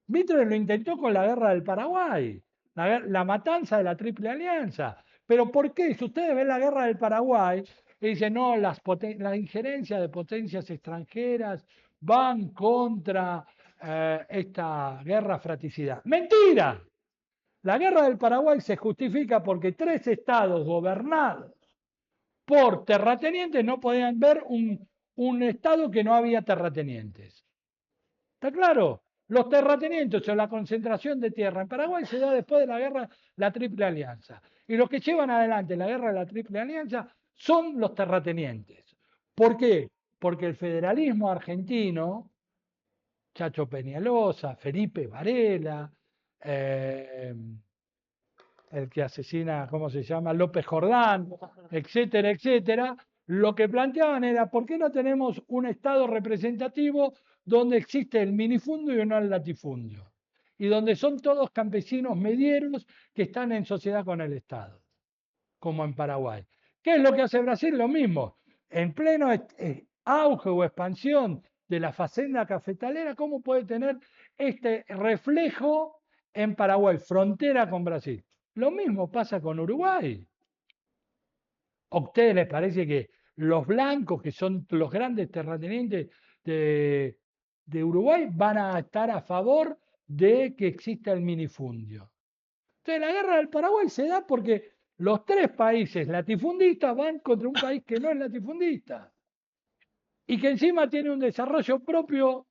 Mitre lo intentó con la guerra del Paraguay, la matanza de la Triple Alianza. ¿Pero por qué? Si ustedes ven la guerra del Paraguay, y dicen, no, la injerencia de potencias extranjeras van contra esta guerra fratricida. ¡Mentira! La guerra del Paraguay se justifica porque tres estados gobernados por terratenientes no podían ver un estado que no había terratenientes. ¿Está claro? Los terratenientes o la concentración de tierra en Paraguay se da después de la guerra, la Triple Alianza. Y los que llevan adelante la guerra de la Triple Alianza son los terratenientes. ¿Por qué? Porque el federalismo argentino, Chacho Peñalosa, Felipe Varela, eh, el que asesina, ¿cómo se llama? López Jordán, etcétera, etcétera, lo que planteaban era, ¿por qué no tenemos un Estado representativo donde existe el minifundio y no el latifundio? Y donde son todos campesinos medieros que están en sociedad con el Estado, como en Paraguay. ¿Qué es lo que hace Brasil? Lo mismo. En pleno auge o expansión de la facenda cafetalera, ¿cómo puede tener este reflejo en Paraguay, frontera con Brasil? Lo mismo pasa con Uruguay. ¿A ustedes les parece que los blancos, que son los grandes terratenientes de, de Uruguay, van a estar a favor de que exista el minifundio? Entonces la guerra del Paraguay se da porque los tres países latifundistas van contra un país que no es latifundista y que encima tiene un desarrollo propio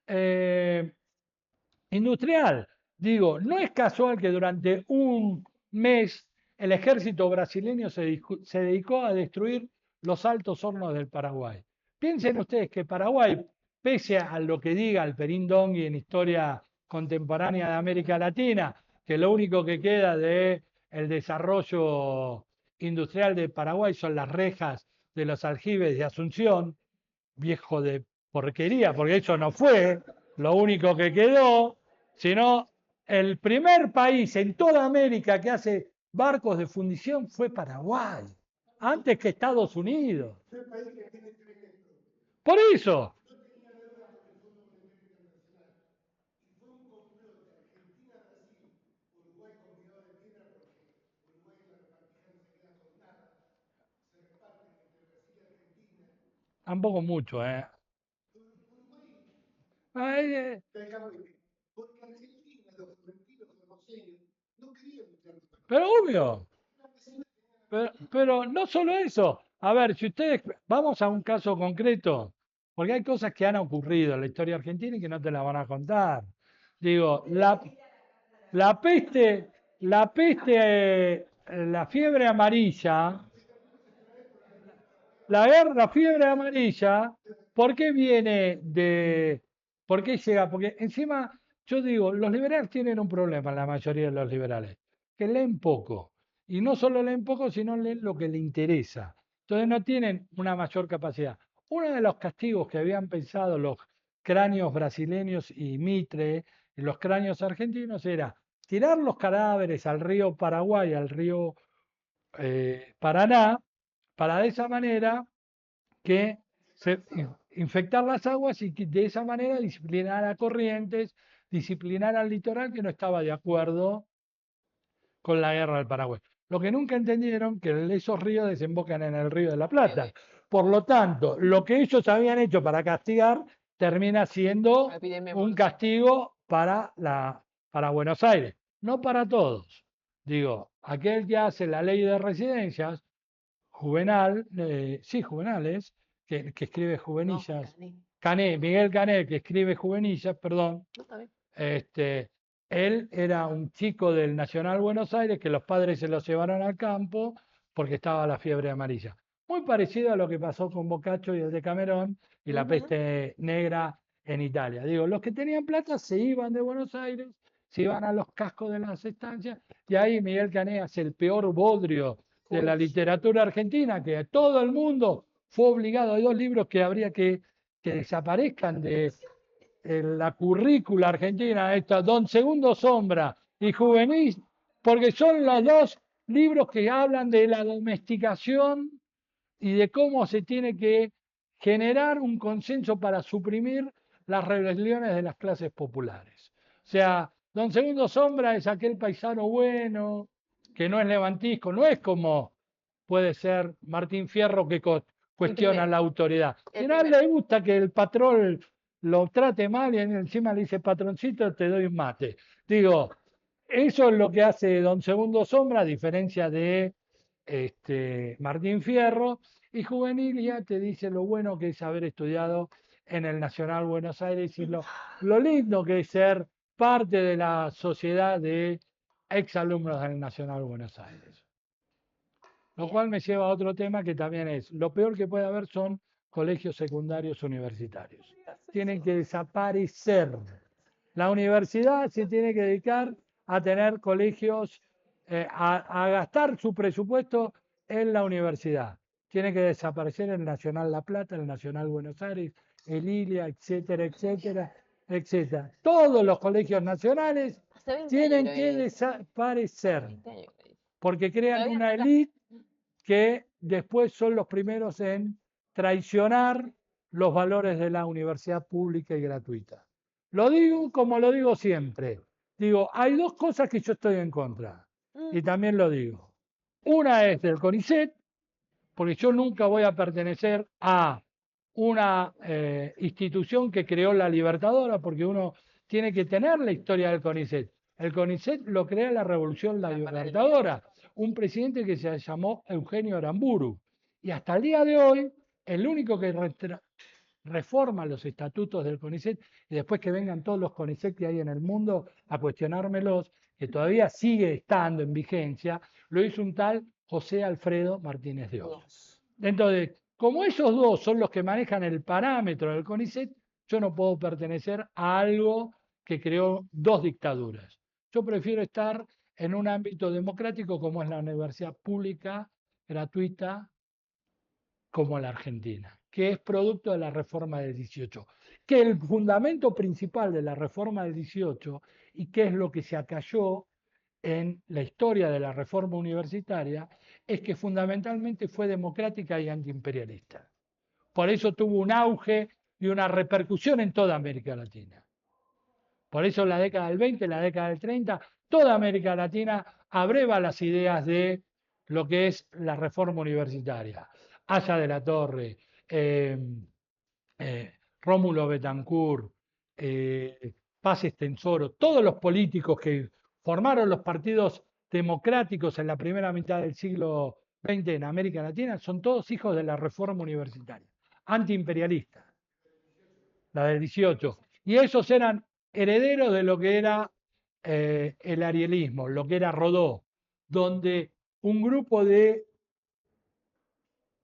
eh, industrial. Digo, no es casual que durante un mes el ejército brasileño se dedicó a destruir los altos hornos del Paraguay. Piensen ustedes que Paraguay, pese a lo que diga el Perín Dongui en historia contemporánea de América Latina, que lo único que queda de el desarrollo industrial de Paraguay son las rejas de los aljibes de Asunción, viejo de porquería, porque eso no fue lo único que quedó, sino el primer país en toda América que hace barcos de fundición fue Paraguay, antes que Estados Unidos. Por eso, tampoco mucho, ¿eh? Ay, pero obvio, pero no solo eso. A ver, si ustedes, vamos a un caso concreto, porque hay cosas que han ocurrido en la historia argentina y que no te la van a contar. Digo, la peste, la fiebre amarilla, la fiebre amarilla, ¿por qué viene de, por qué llega? Porque encima, yo digo, los liberales tienen un problema, la mayoría de los liberales, que leen poco. Y no solo leen poco, sino leen lo que les interesa. Entonces no tienen una mayor capacidad. uno de los castigos que habían pensado los cráneos brasileños y Mitre, y los cráneos argentinos, era tirar los cadáveres al río Paraguay, al río Paraná, para de esa manera que infectar las aguas y que de esa manera disciplinar a Corrientes, disciplinar al litoral que no estaba de acuerdo con la guerra del Paraguay. Lo que nunca entendieron que esos ríos desembocan en el río de la Plata. Por lo tanto, lo que ellos habían hecho para castigar termina siendo un castigo para Buenos Aires, no para todos. Digo, aquel que hace la ley de residencias, Juvenal, sí, Juvenal es, que escribe No, Juvenillas, Cané. Miguel Cané, que escribe Juvenillas, perdón, No, está bien. él era un chico del Nacional Buenos Aires que los padres se lo llevaron al campo porque estaba la fiebre amarilla. Muy parecido a lo que pasó con Boccaccio y el de Camerón y la Ujú. peste negra en Italia. Digo, los que tenían plata se iban de Buenos Aires, se iban a los cascos de las estancias y ahí Miguel Cané hace el peor bodrio de la Uy, literatura argentina, que todo el mundo fue obligado. Hay dos libros que habría que desaparezcan de la currícula argentina, esta, Don Segundo Sombra y Juvenil, porque son los dos libros que hablan de la domesticación y de cómo se tiene que generar un consenso para suprimir las rebeliones de las clases populares. O sea, Don Segundo Sombra es aquel paisano bueno, que no es levantisco, no es como puede ser Martín Fierro que cuestiona la autoridad. el Si no, a él primero. le gusta que el patrón lo trate mal y encima le dice, patroncito, te doy un mate. Digo, eso es lo que hace Don Segundo Sombra, a diferencia de Martín Fierro, y Juvenilia te dice lo bueno que es haber estudiado en el Nacional Buenos Aires y lo lindo que es ser parte de la sociedad de exalumnos del Nacional Buenos Aires. Lo Bien. cual me lleva a otro tema que también es, lo peor que puede haber son colegios secundarios universitarios. Tienen que desaparecer. La universidad se tiene que dedicar a tener colegios, a gastar su presupuesto en la universidad. Tiene que desaparecer el Nacional La Plata, el Nacional Buenos Aires, el ILIA, etcétera, etcétera, etcétera. Todos los colegios nacionales Hace 20 años tienen lo que viene diciendo. desaparecer 20 años que lo dice. porque crean Todavía una no la. élite que después son los primeros en traicionar los valores de la universidad pública y gratuita. Lo digo como lo digo siempre. Digo, hay dos cosas que yo estoy en contra. Y Ujú. también lo digo. Una es del CONICET, porque yo nunca voy a pertenecer a una institución que creó la Libertadora, porque uno tiene que tener la historia del CONICET. El CONICET lo crea la Revolución La Libertadora, un presidente que se llamó Eugenio Aramburu. Y hasta el día de hoy, el único que reforma los estatutos del CONICET, y después que vengan todos los CONICET que hay en el mundo a cuestionármelos, que todavía sigue estando en vigencia, lo hizo un tal José Alfredo Martínez de Oz. Dios. Entonces, como esos dos son los que manejan el parámetro del CONICET, yo no puedo pertenecer a algo que creó dos dictaduras. Yo prefiero estar en un ámbito democrático como es la universidad pública, gratuita, como la Argentina, que es producto de la reforma del 18. Que el fundamento principal de la reforma del 18 y que es lo que se acalló en la historia de la reforma universitaria es que fundamentalmente fue democrática y antiimperialista. Por eso tuvo un auge y una repercusión en toda América Latina. Por eso en la década del 20, la década del 30, toda América Latina abreva las ideas de lo que es la reforma universitaria. Aya de la Torre, eh, Rómulo Betancourt, Paz Estensoro, todos los políticos que formaron los partidos democráticos en la primera mitad del siglo XX en América Latina son todos hijos de la reforma universitaria, antiimperialista, la del 18. Y esos eran herederos de lo que era el arielismo, lo que era Rodó, donde un grupo de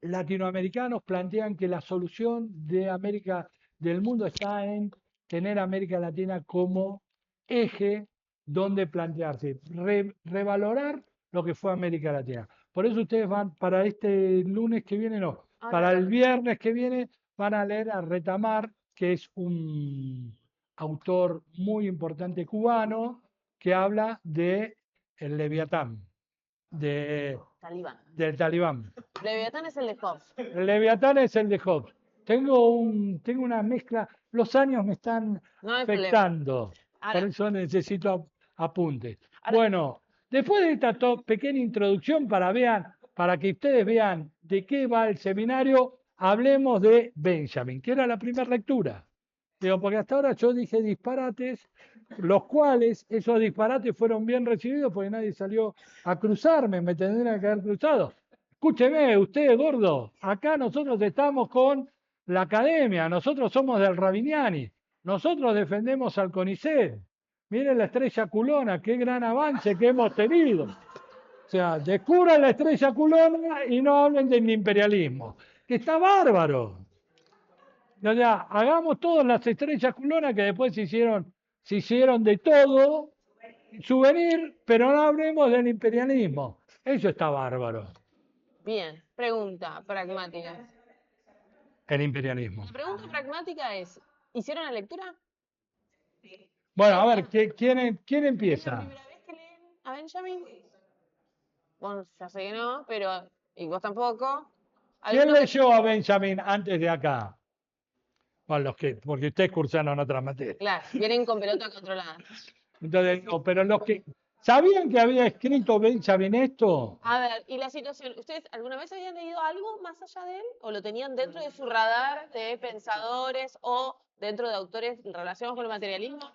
latinoamericanos plantean que la solución de América del mundo está en tener América Latina como eje donde plantearse, revalorar lo que fue América Latina. Por eso ustedes van para este lunes que viene, no, Ahora para el hablamos. viernes que viene van a leer a Retamar, que es un autor muy importante cubano que habla de el Leviatán, de, Talibán. del Talibán. Leviatán es el de Hobbes. El Leviatán es el de Hobbes. Tengo una mezcla, los años me están No hay problema. afectando, por Ahora, eso necesito apuntes. ahora, Bueno, después de esta pequeña introducción para que ustedes vean de qué va el seminario, hablemos de Benjamin, que era la primera lectura. Digo, porque hasta ahora yo dije disparates, los cuales esos disparates fueron bien recibidos porque nadie salió a cruzarme, me tendrían que haber cruzado. Escúcheme, usted, gordo, acá nosotros estamos con la academia, nosotros somos del Rabiniani, nosotros defendemos al CONICET. Miren la estrella culona, qué gran avance que hemos tenido. O sea, descubran la estrella culona y no hablen del imperialismo, que está bárbaro. O sea, hagamos todas las estrellas culonas que después se hicieron de todo, souvenir, pero no hablemos del imperialismo. Eso está bárbaro, bien, pregunta pragmática. el imperialismo. La pregunta pragmática es, ¿hicieron la lectura? Bueno, a ver, ¿Todos? ¿quién ¿Es la empieza? primera vez que leen a Benjamin? Bueno, ya sé que no, pero y vos tampoco. ¿Quién ¿Alguno? leyó a Benjamin antes de acá? Bueno, porque ustedes cursaron otras materias. Claro, vienen con pelota controlada. Entonces, no, pero los que ¿sabían que había escrito Benjamin esto? A ver, y la situación, ¿ustedes alguna vez habían leído algo más allá de él? ¿O lo tenían dentro de su radar de pensadores o dentro de autores relacionados con el materialismo?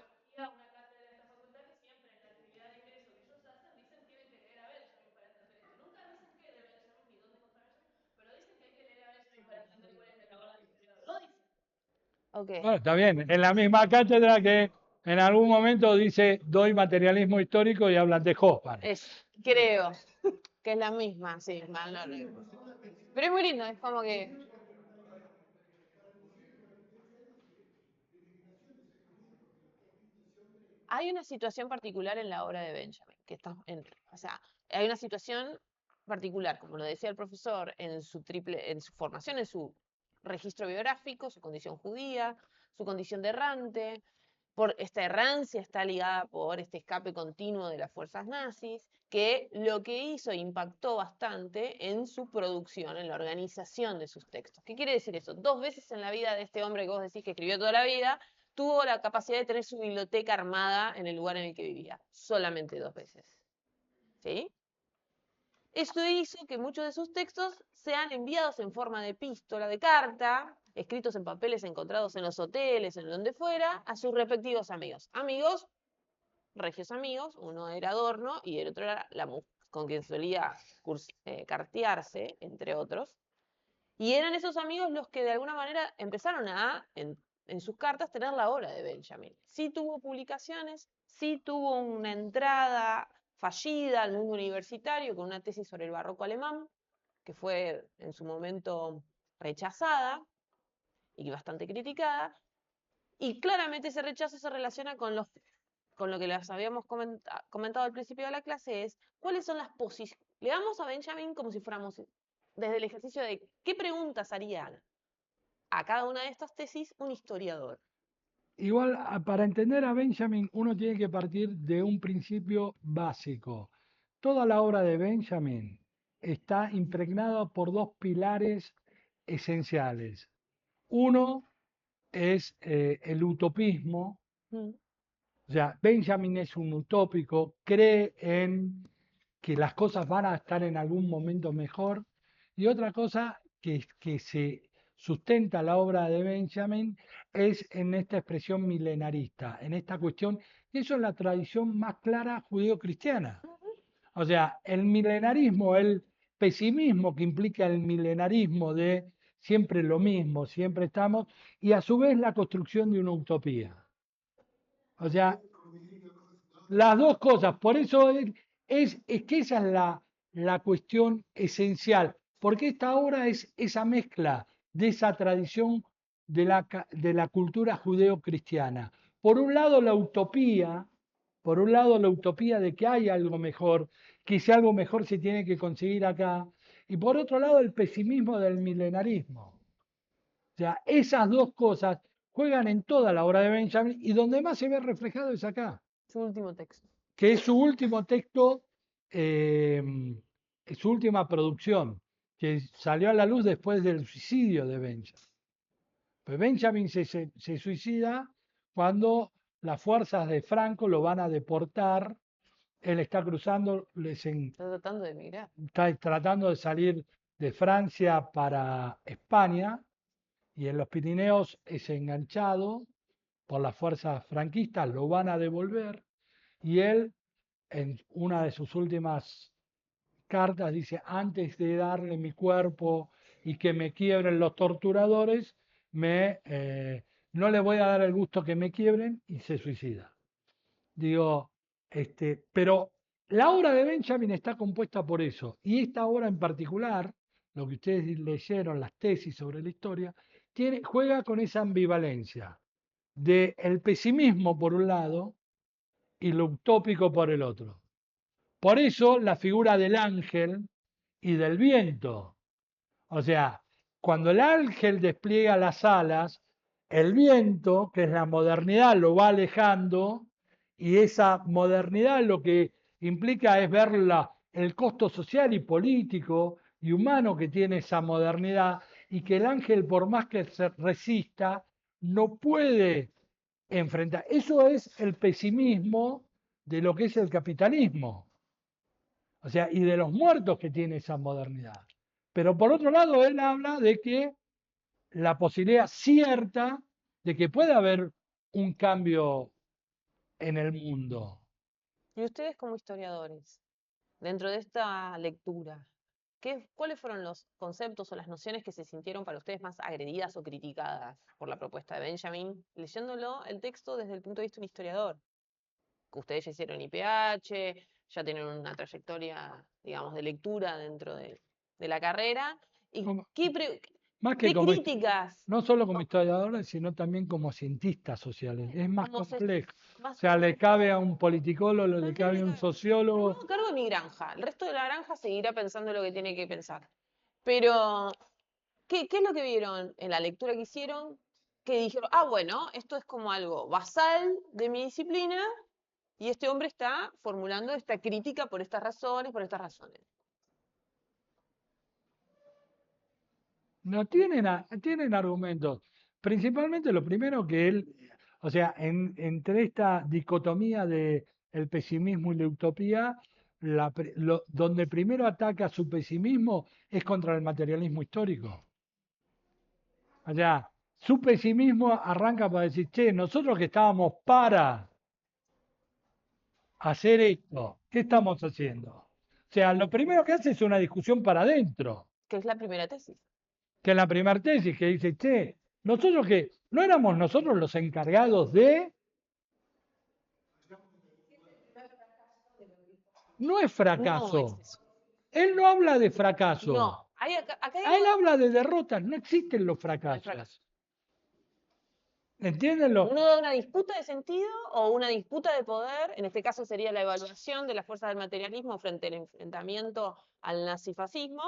Ok, Bueno, está bien, en la misma cátedra que en algún momento dice doy materialismo histórico y hablan de Hoffman. creo que es la misma, sí, mal no pero es muy lindo, es como que hay una situación particular en la obra de Benjamin, o sea, hay una situación particular, como lo decía el profesor, en su formación, en su registro biográfico, su condición judía, su condición de errante, por esta errancia está ligada por este escape continuo de las fuerzas nazis, que lo que hizo impactó bastante en su producción, en la organización de sus textos. ¿Qué quiere decir eso? 2 veces en la vida de este hombre que vos decís que escribió toda la vida, tuvo la capacidad de tener su biblioteca armada en el lugar en el que vivía. Solamente 2 veces. ¿Sí? Esto hizo que muchos de sus textos sean enviados en forma de epístola, de carta, escritos en papeles encontrados en los hoteles, en donde fuera, a sus respectivos amigos. Amigos, regios amigos, uno era Adorno y el otro era con quien solía cartearse, entre otros. Y eran esos amigos los que de alguna manera empezaron en sus cartas, tener la obra de Benjamin. Sí tuvo publicaciones, sí tuvo una entrada fallida al mundo universitario con una tesis sobre el barroco alemán, que fue en su momento rechazada y bastante criticada. Y claramente ese rechazo se relaciona con lo que les habíamos comentado al principio de la clase, es cuáles son las posiciones. Le damos a Benjamin como si fuéramos desde el ejercicio de qué preguntas harían a cada una de estas tesis un historiador. Igual, para entender a Benjamin, uno tiene que partir de un principio básico. Toda la obra de Benjamin está impregnada por dos pilares esenciales. Uno es el utopismo, Mm. o sea, Benjamin es un utópico, cree en que las cosas van a estar en algún momento mejor. Y otra cosa que se sustenta la obra de Benjamin es en esta expresión milenarista, en esta cuestión, y eso es la tradición más clara judío-cristiana. O sea, el milenarismo, el pesimismo que implica el milenarismo de siempre lo mismo, siempre estamos, y a su vez la construcción de una utopía. O sea, las dos cosas, por eso es que esa es la cuestión esencial, porque esta obra es esa mezcla de esa tradición de la cultura judeo-cristiana. Por un lado la utopía, por un lado la utopía de que hay algo mejor, que ese algo mejor se tiene que conseguir acá, y por otro lado el pesimismo del milenarismo. sea, esas dos cosas juegan en toda la obra de Benjamin y donde más se ve reflejado es acá, Su último texto. que es su último texto, eh, su última producción, que salió a la luz después del suicidio de Benjamin. Pues Benjamin se suicida cuando las fuerzas de Franco lo van a deportar. Él está cruzando, Está tratando de emigrar. está tratando de salir de Francia para España y en los Pirineos es enganchado por las fuerzas franquistas, lo van a devolver y él en una de sus últimas cartas dice, antes de darle mi cuerpo y que me quiebren los torturadores, no le voy a dar el gusto que me quiebren y se suicida. Digo, pero la obra de Benjamin está compuesta por eso. Y esta obra en particular, lo que ustedes leyeron, las tesis sobre la historia, juega con esa ambivalencia de el pesimismo por un lado y lo utópico por el otro. Por eso la figura del ángel y del viento. O sea, cuando el ángel despliega las alas, el viento, que es la modernidad, lo va alejando y esa modernidad lo que implica es ver el costo social y político y humano que tiene esa modernidad y que el ángel, por más que se resista, no puede enfrentar. Eso es el pesimismo de lo que es el capitalismo. O sea, y de los muertos que tiene esa modernidad. Pero por otro lado, él habla de que la posibilidad cierta de que pueda haber un cambio en el mundo. Y ustedes como historiadores, dentro de esta lectura, ¿cuáles fueron los conceptos o las nociones que se sintieron para ustedes más agredidas o criticadas por la propuesta de Benjamin, leyéndolo el texto desde el punto de vista de un historiador? Que ustedes ya hicieron IPH, ya tienen una trayectoria, digamos, de lectura dentro de la carrera. ¿Y Como- qué, Más que qué como, críticas? no solo como historiadores, sino también como cientistas sociales. Es más Como se, complejo. O más, sea, le cabe a un politicólogo, le ¿sabes qué cabe me a un cabe? Yo me sociólogo. hago cargo de mi granja. El resto de la granja seguirá pensando lo que tiene que pensar. Pero, ¿qué es lo que vieron en la lectura que hicieron? Que dijeron, ah, bueno, esto es como algo basal de mi disciplina y este hombre está formulando esta crítica por estas razones, por estas razones. No tienen argumentos. Principalmente lo primero que él, o sea, entre esta dicotomía de el pesimismo y la utopía, donde primero ataca su pesimismo es contra el materialismo histórico. O sea, su pesimismo arranca para decir, che, nosotros que estábamos para hacer esto, ¿qué estamos haciendo? O sea, lo primero que hace es una discusión para adentro. Que es la primera tesis. Que en la primera tesis que dice, che, nosotros que no éramos nosotros los encargados de, no es No es fracaso. eso. Él no habla de fracaso. No. Acá hay Él algo, habla de derrotas, no existen los no hay fracaso. fracasos. ¿Entiendenlo? Uno da una disputa de sentido o una disputa de poder, en este caso sería la evaluación de las fuerzas del materialismo frente al enfrentamiento al nazifascismo,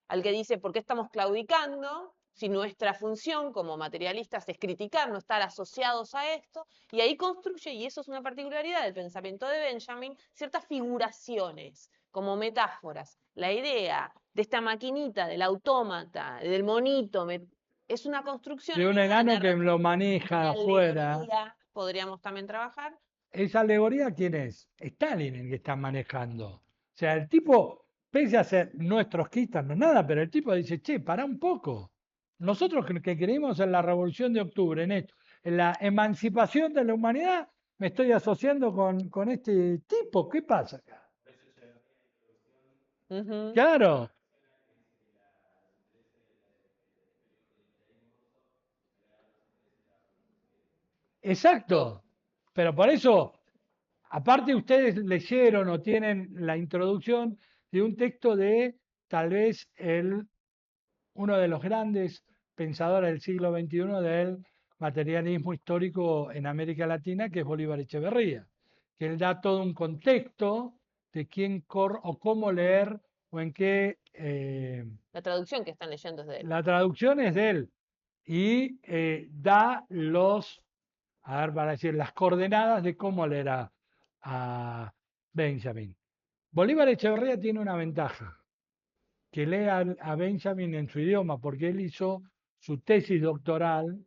al que dice, ¿por qué estamos claudicando? Si nuestra función como materialistas es criticar, no estar asociados a esto, y ahí construye, y eso es una particularidad del pensamiento de Benjamin, ciertas figuraciones, como metáforas. La idea de esta maquinita, del autómata, del monito, es una construcción De un enano que lo maneja una afuera. alegoría, podríamos también trabajar. ¿Esa alegoría quién es? Stalin el que está manejando. O sea, el tipo, pese a ser nuestros trotskistas, no es nada, pero el tipo dice, che, para un poco. Nosotros que creímos en la Revolución de Octubre, en esto, en la emancipación de la humanidad, me estoy asociando con este tipo. ¿Qué pasa acá? Ujú. Claro, exacto. Pero por eso, aparte ustedes leyeron o tienen la introducción de un texto de tal vez uno de los grandes pensadores del siglo XXI del materialismo histórico en América Latina, que es Bolívar Echeverría, que él da todo un contexto de o cómo leer o en qué La traducción que están leyendo es de él. la traducción es de él. y da a ver, para decir, las coordenadas de cómo leer a Benjamin. Bolívar Echeverría tiene una ventaja, que lee a Benjamin en su idioma, porque él hizo su tesis doctoral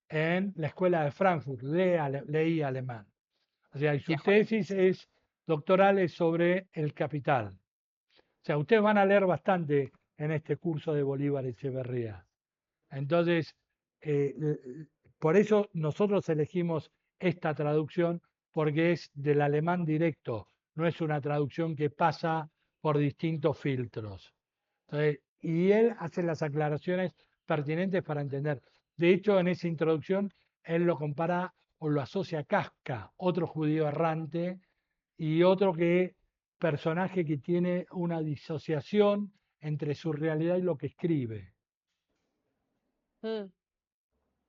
en la escuela de Frankfurt, leía alemán. O sea, y su tesis doctoral es sobre el capital. O sea, ustedes van a leer bastante en este curso de Bolívar Echeverría. Entonces, eh, por eso nosotros elegimos esta traducción, porque es del alemán directo, no es una traducción que pasa por distintos filtros. Entonces, y él hace las aclaraciones pertinentes para entender. De hecho, en esa introducción, él lo compara o lo asocia a Kafka, otro judío errante y otro personaje que tiene una disociación entre su realidad y lo que escribe. Mm,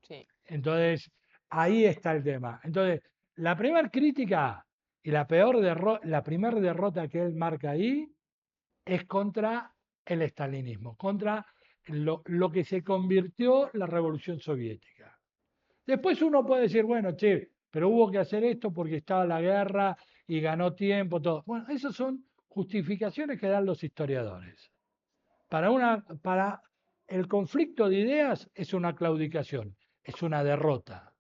sí. Entonces, ahí está el tema. Entonces, la primera crítica y la primera derrota que él marca ahí es contra el estalinismo, contra lo que se convirtió la revolución soviética. Después uno puede decir, bueno, che, pero hubo que hacer esto porque estaba la guerra y ganó tiempo, todo. Bueno, esas son justificaciones que dan los historiadores. Para el conflicto de ideas es una claudicación, es una derrota.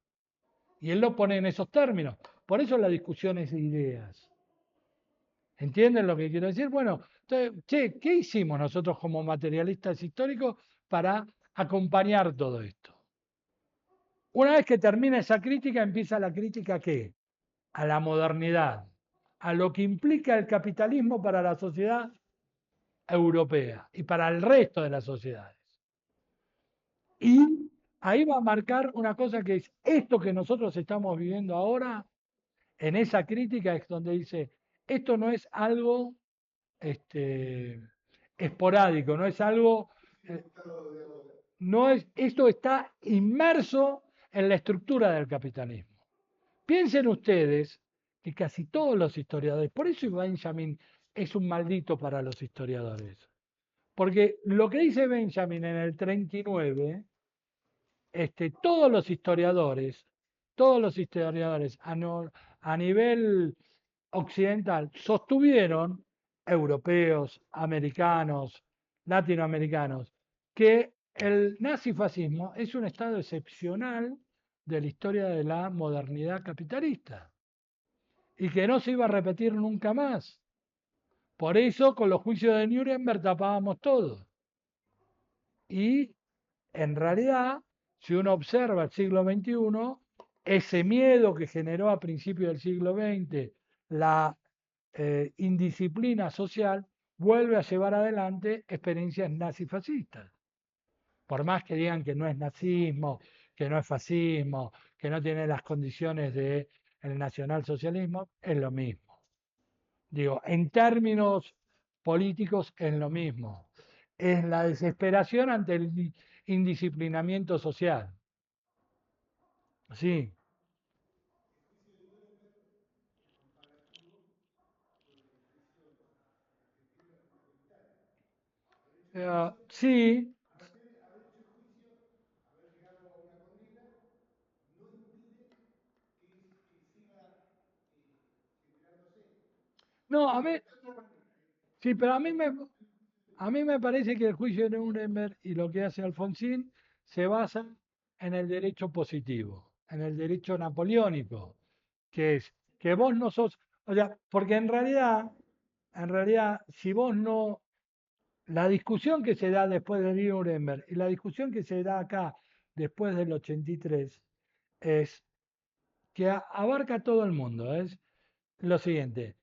Y él lo pone en esos términos. Por eso la discusión es de ideas. ¿Entienden lo que quiero decir? Bueno, entonces, che, ¿qué hicimos nosotros como materialistas históricos para acompañar todo esto? Una vez que termina esa crítica, empieza la crítica ¿a qué? A la modernidad, a lo que implica el capitalismo para la sociedad europea y para el resto de las sociedades. Y ahí va a marcar una cosa que es esto que nosotros estamos viviendo ahora, en esa crítica es donde dice, esto no es algo este, esporádico, no es algo, eh, no es, esto está inmerso en la estructura del capitalismo. Piensen ustedes que casi todos los historiadores, por eso Benjamin es un maldito para los historiadores, porque lo que dice Benjamin en el 39, todos los historiadores a nivel occidental sostuvieron, europeos, americanos, latinoamericanos, que el nazifascismo es un estado excepcional de la historia de la modernidad capitalista y que no se iba a repetir nunca más. Por eso con los juicios de Nuremberg tapábamos todo. Y en realidad, si uno observa el siglo XXI, ese miedo que generó a principios del siglo XX la indisciplina social vuelve a llevar adelante experiencias nazifascistas. Por más que digan que no es nazismo, que no es fascismo, que no tiene las condiciones del nacionalsocialismo, es lo mismo. Digo, en términos políticos es lo mismo. Es la desesperación ante el indisciplinamiento social. Sí, sí, no, sí, pero a mí me parece que el juicio de Nuremberg y lo que hace Alfonsín se basa en el derecho positivo, en el derecho napoleónico, que es que vos no sos, o sea, porque en realidad, si vos no, la discusión que se da después de Nuremberg y la discusión que se da acá después del 83 es que abarca todo el mundo, es lo siguiente,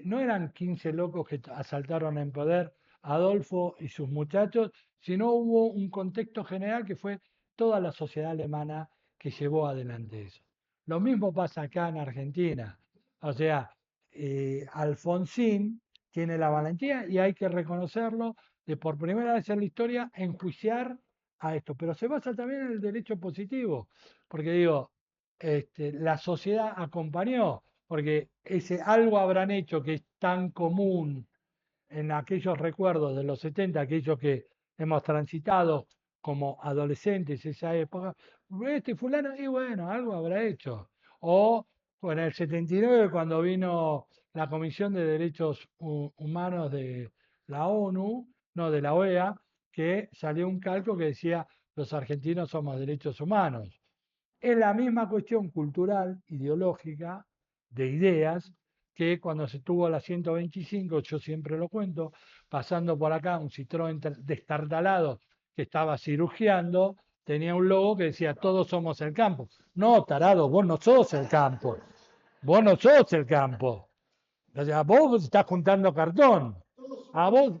no eran 15 locos que asaltaron en poder a Adolfo y sus muchachos, sino hubo un contexto general que fue toda la sociedad alemana que llevó adelante eso. Lo mismo pasa acá en Argentina. O sea, Alfonsín tiene la valentía y hay que reconocerlo de por primera vez en la historia enjuiciar a esto, pero se basa también en el derecho positivo, porque digo, la sociedad acompañó, porque ese algo habrán hecho que es tan común en aquellos recuerdos de los 70, aquellos que hemos transitado como adolescentes en esa época, este fulano, y bueno, algo habrá hecho. O en el 79, cuando vino la Comisión de Derechos Humanos de la ONU, no de la OEA, que salió un calco que decía los argentinos somos derechos humanos. Es la misma cuestión cultural, ideológica, de ideas, que cuando se tuvo la 125, yo siempre lo cuento, pasando por acá un Citroën destartalado que estaba cirugiando, tenía un logo que decía todos somos el campo. No, tarado, vos no sos el campo. Vos no sos el campo. O sea, vos estás juntando cartón. A vos,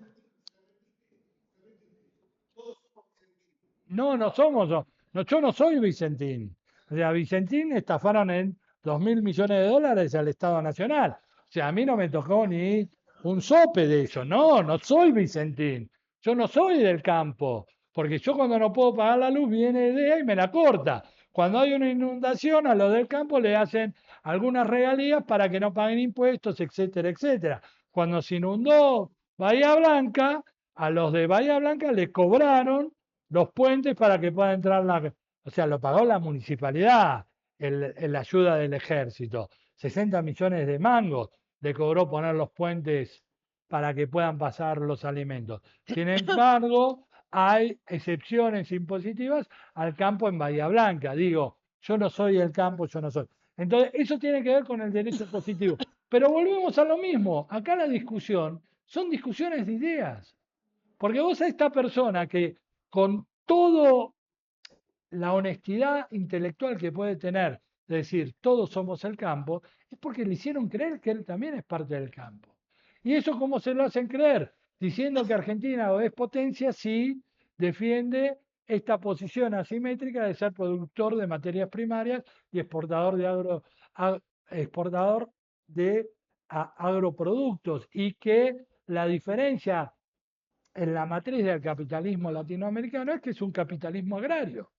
no, no somos, no, yo no soy Vicentín. O sea, Vicentín estafaron en 2.000 millones de dólares al Estado Nacional. O sea, a mí no me tocó ni un sope de eso. No, no soy Vicentín. Yo no soy del campo. Porque yo cuando no puedo pagar la luz viene idea y me la corta. Cuando hay una inundación, a los del campo le hacen algunas regalías para que no paguen impuestos, etcétera, etcétera. Cuando se inundó Bahía Blanca, a los de Bahía Blanca le cobraron los puentes para que pueda entrar la... O sea, lo pagó la municipalidad, la ayuda del ejército. 60 millones de mangos le cobró poner los puentes para que puedan pasar los alimentos. Sin embargo, hay excepciones impositivas al campo en Bahía Blanca. Digo, yo no soy el campo, yo no soy. Entonces, eso tiene que ver con el derecho positivo. Pero volvemos a lo mismo. Acá la discusión son discusiones de ideas. Porque vos a esta persona que con toda la honestidad intelectual que puede tener, de decir todos somos el campo, es porque le hicieron creer que él también es parte del campo. ¿Y eso cómo se lo hacen creer? Diciendo que Argentina es potencia si defiende esta posición asimétrica de ser productor de materias primarias y exportador exportador de agroproductos, y que la diferencia en la matriz del capitalismo latinoamericano es que es un capitalismo agrario,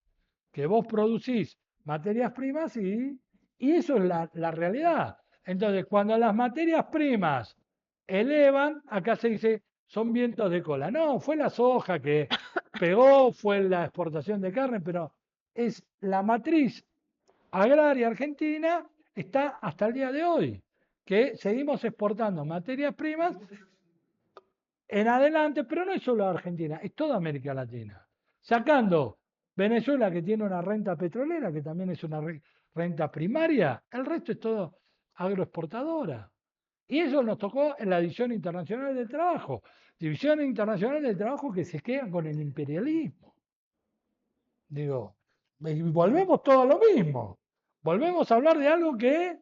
que vos producís materias primas y eso es la realidad. Entonces, cuando las materias primas elevan, acá se dice, son vientos de cola. No, fue la soja que pegó, fue la exportación de carne, pero es la matriz agraria argentina está hasta el día de hoy, que seguimos exportando materias primas en adelante, pero no es solo Argentina, es toda América Latina. Sacando Venezuela, que tiene una renta petrolera, que también es una renta primaria, el resto es todo agroexportadora. Y eso nos tocó en la División Internacional del Trabajo. División Internacional del Trabajo que se queda con el imperialismo. Digo, y volvemos todo a lo mismo. Volvemos a hablar de algo que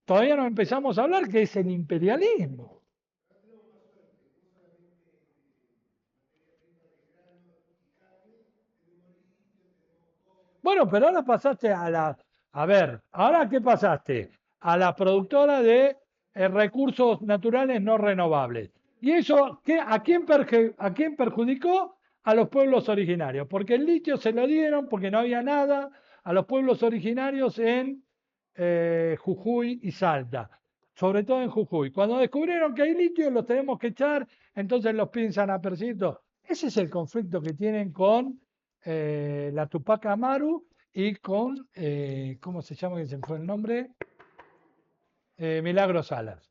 todavía no empezamos a hablar, que es el imperialismo. Bueno, pero ahora pasaste a la, a ver, ¿ahora qué pasaste? A la productora de recursos naturales no renovables. ¿Y eso a quién perjudicó? A los pueblos originarios, porque el litio se lo dieron porque no había nada a los pueblos originarios en Jujuy y Salta, sobre todo en Jujuy. Cuando descubrieron que hay litio, los tenemos que echar, entonces los piensan a perseguir todo. Ese es el conflicto que tienen con la Tupac Amaru y con, ¿cómo se llama que se me fue el nombre? Milagros Salas.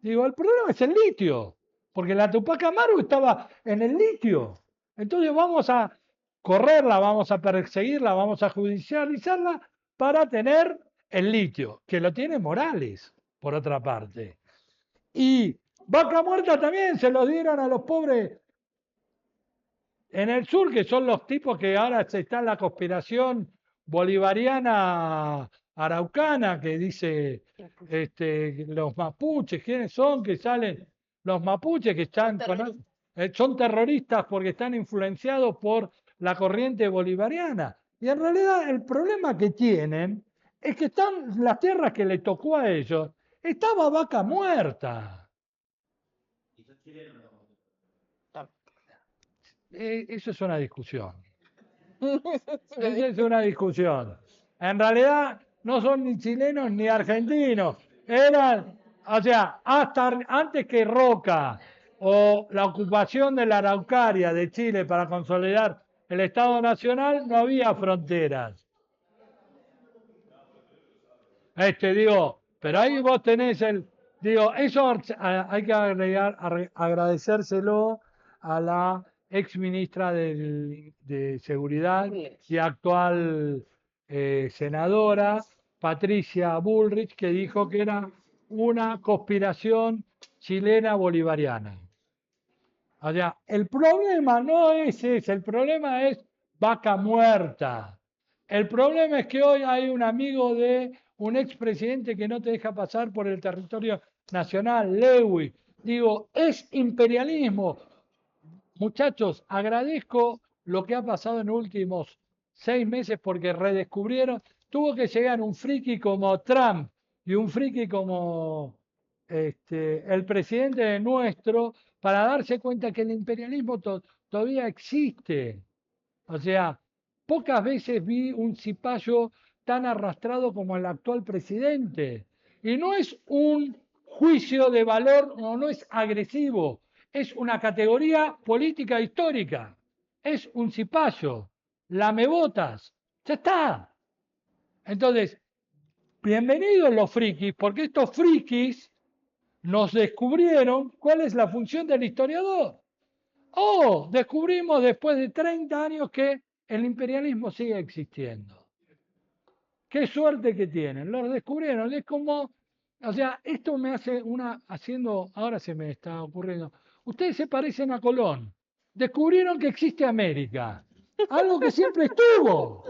Digo, el problema es el litio, porque la Tupac Amaru estaba en el litio. Entonces vamos a correrla, vamos a perseguirla, vamos a judicializarla para tener el litio, que lo tiene Morales, por otra parte. Y Vaca Muerta también se lo dieron a los pobres en el sur, que son los tipos que ahora está en la conspiración bolivariana araucana, que dice los mapuches, ¿quiénes son? Que salen los mapuches que están son terroristas porque están influenciados por la corriente bolivariana. Y en realidad el problema que tienen es que están las tierras que le tocó a ellos, estaba Vaca Muerta. Eso es una discusión. Esa es una discusión. En realidad no son ni chilenos ni argentinos. Eran, o sea, hasta antes que Roca o la ocupación de la Araucaria de Chile para consolidar el Estado Nacional no había fronteras. Digo, pero ahí vos tenés eso hay que agradecérselo a la ex ministra de Seguridad y actual senadora, Patricia Bullrich, que dijo que era una conspiración chilena bolivariana. O sea, el problema no es ese, el problema es vaca muerta. El problema es que hoy hay un amigo de un expresidente que no te deja pasar por el territorio nacional, Lewis. Digo, es imperialismo. Muchachos, agradezco lo que ha pasado en los últimos 6 meses porque redescubrieron, tuvo que llegar un friki como Trump y un friki como el presidente nuestro para darse cuenta que el imperialismo todavía existe. O sea, pocas veces vi un cipayo tan arrastrado como el actual presidente. Y no es un juicio de valor, no es agresivo, es una categoría política histórica. Es un cipayo. Lamebotas. Ya está. Entonces, bienvenidos los frikis, porque estos frikis nos descubrieron cuál es la función del historiador. Descubrimos después de 30 años que el imperialismo sigue existiendo. Qué suerte que tienen, los descubrieron. Es como, o sea, esto me hace ahora se me está ocurriendo. Ustedes se parecen a Colón. Descubrieron que existe América, algo que siempre estuvo.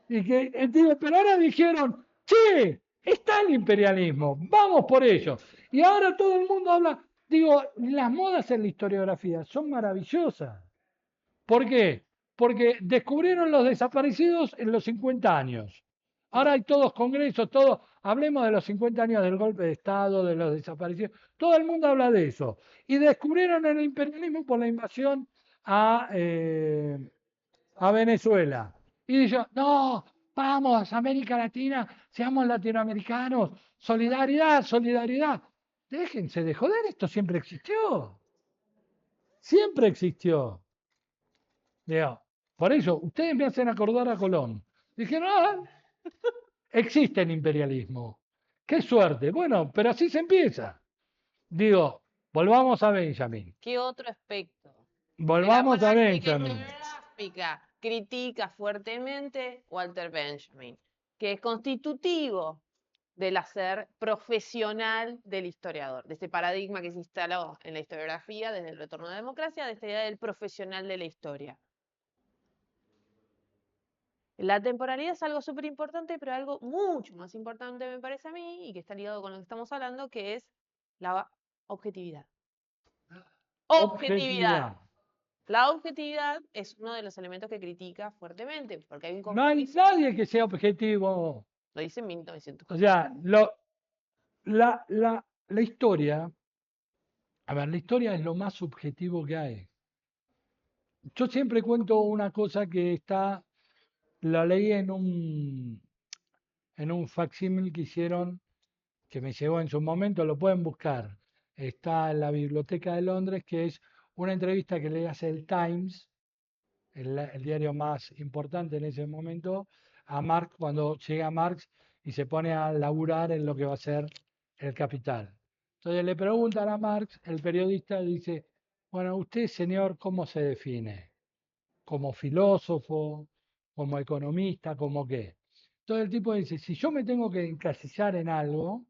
Pero ahora dijeron, che, está el imperialismo, vamos por ello. Y ahora todo el mundo habla, las modas en la historiografía son maravillosas. ¿Por qué? Porque descubrieron los desaparecidos en los 50 años. Ahora hay todos congresos, hablemos de los 50 años del golpe de Estado, de los desaparecidos, todo el mundo habla de eso. Y descubrieron el imperialismo por la invasión a Venezuela. Y dijo, no, vamos, América Latina, seamos latinoamericanos, solidaridad, solidaridad. Déjense de joder, esto siempre existió. Siempre existió. Digo, por eso, ustedes me hacen acordar a Colón. Dijeron, existe el imperialismo. Qué suerte. Bueno, pero así se empieza. Digo, volvamos a Benjamin. ¿Qué otro aspecto de la Volvamos a práctica Benjamin. historiográfica critica fuertemente Walter Benjamin, que es constitutivo del hacer profesional del historiador, de este paradigma que se instaló en la historiografía desde el retorno a la democracia, de esta idea del profesional de la historia? La temporalidad es algo súper importante, pero algo mucho más importante me parece a mí, y que está ligado con lo que estamos hablando, que es la objetividad. Objetividad. La objetividad es uno de los elementos que critica fuertemente, porque hay un No hay nadie que sea objetivo. Lo dice en 1900. O sea, la historia, a ver, la historia es lo más subjetivo que hay. Yo siempre cuento una cosa que la leí en un facsímil que hicieron, que me llegó en su momento, lo pueden buscar. Está en la Biblioteca de Londres, que es una entrevista que le hace el Times, el diario más importante en ese momento, a Marx cuando llega Marx y se pone a laburar en lo que va a ser el Capital. Entonces le preguntan a Marx, el periodista dice, bueno, usted, señor, ¿cómo se define? ¿Como filósofo? ¿Como economista? ¿Como qué? Entonces el tipo dice, si yo me tengo que encasillar en algo,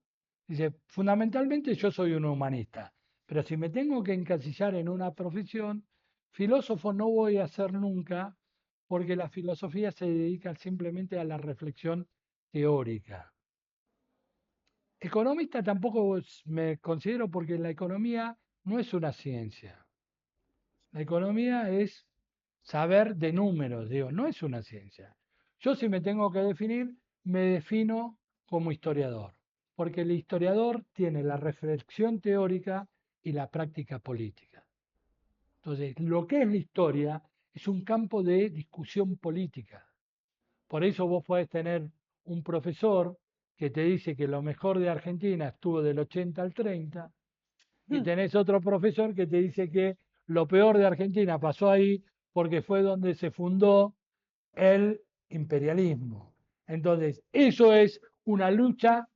dice, fundamentalmente yo soy un humanista, pero si me tengo que encasillar en una profesión, filósofo no voy a ser nunca, porque la filosofía se dedica simplemente a la reflexión teórica. Economista tampoco me considero porque la economía no es una ciencia. La economía es saber de números, no es una ciencia. Yo si me tengo que definir, me defino como historiador, porque el historiador tiene la reflexión teórica y la práctica política. Entonces, lo que es la historia es un campo de discusión política. Por eso vos podés tener un profesor que te dice que lo mejor de Argentina estuvo del 80 al 30, y tenés otro profesor que te dice que lo peor de Argentina pasó ahí porque fue donde se fundó el imperialismo. Entonces, eso es una lucha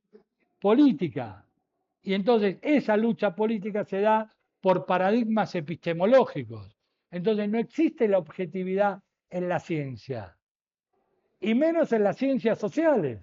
política. Y entonces esa lucha política se da por paradigmas epistemológicos. Entonces no existe la objetividad en la ciencia, y menos en las ciencias sociales,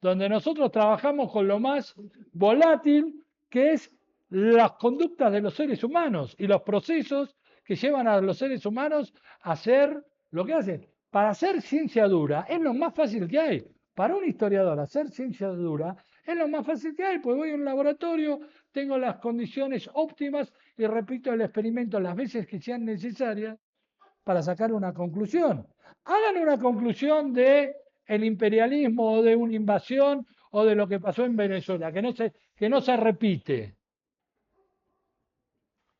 donde nosotros trabajamos con lo más volátil, que es las conductas de los seres humanos y los procesos que llevan a los seres humanos a hacer lo que hacen. Para hacer ciencia dura es lo más fácil que hay. Para un historiador hacer ciencia dura es lo más fácil que hay, pues voy a un laboratorio, tengo las condiciones óptimas y repito el experimento las veces que sean necesarias para sacar una conclusión. Hagan una conclusión de el imperialismo o de una invasión o de lo que pasó en Venezuela, que no se repite.